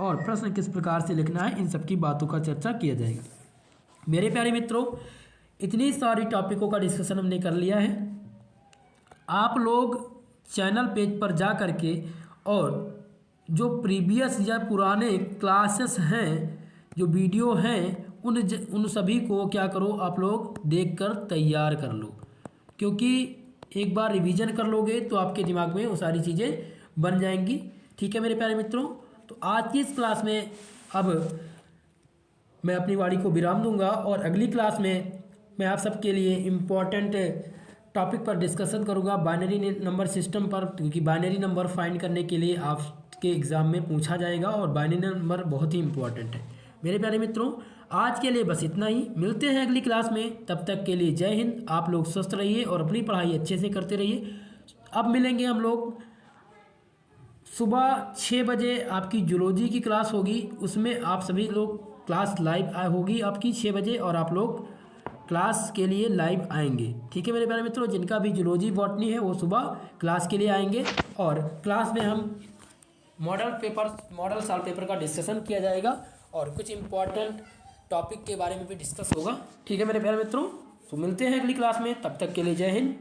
और प्रश्न किस प्रकार से लिखना है इन सब की बातों का चर्चा किया जाएगा। मेरे प्यारे मित्रों, इतनी सारी टॉपिकों का डिस्कशन हमने कर लिया है। आप लोग चैनल पेज पर जा कर के और जो प्रीवियस या पुराने क्लासेस हैं, जो वीडियो हैं, उन सभी को क्या करो आप लोग देखकर तैयार कर लो, क्योंकि एक बार रिवीजन कर लोगे तो आपके दिमाग में वो सारी चीज़ें बन जाएंगी। ठीक है मेरे प्यारे मित्रों, तो आज की इस क्लास में अब मैं अपनी वाणी को विराम दूंगा और अगली क्लास में मैं आप सबके लिए इम्पॉर्टेंट टॉपिक पर डिस्कशन करूंगा बाइनरी नंबर सिस्टम पर, क्योंकि बाइनरी नंबर फाइंड करने के लिए आपके एग्ज़ाम में पूछा जाएगा और बाइनरी नंबर बहुत ही इम्पॉर्टेंट है। मेरे प्यारे मित्रों, आज के लिए बस इतना ही। मिलते हैं अगली क्लास में, तब तक के लिए जय हिंद। आप लोग स्वस्थ रहिए और अपनी पढ़ाई अच्छे से करते रहिए। अब मिलेंगे हम लोग सुबह 6 बजे, आपकी जूलॉजी की क्लास होगी, उसमें आप सभी लोग क्लास लाइव होगी आपकी 6 बजे और आप लोग क्लास के लिए लाइव आएंगे। ठीक है मेरे प्यारे मित्रों, जिनका भी जूलॉजी बॉटनी है वो सुबह क्लास के लिए आएंगे और क्लास में हम मॉडल सॉल्व पेपर का डिस्कशन किया जाएगा और कुछ इम्पॉर्टेंट टॉपिक के बारे में भी डिस्कस होगा। ठीक है मेरे प्यारे मित्रों, तो मिलते हैं अगली क्लास में, तब तक के लिए जय हिंद।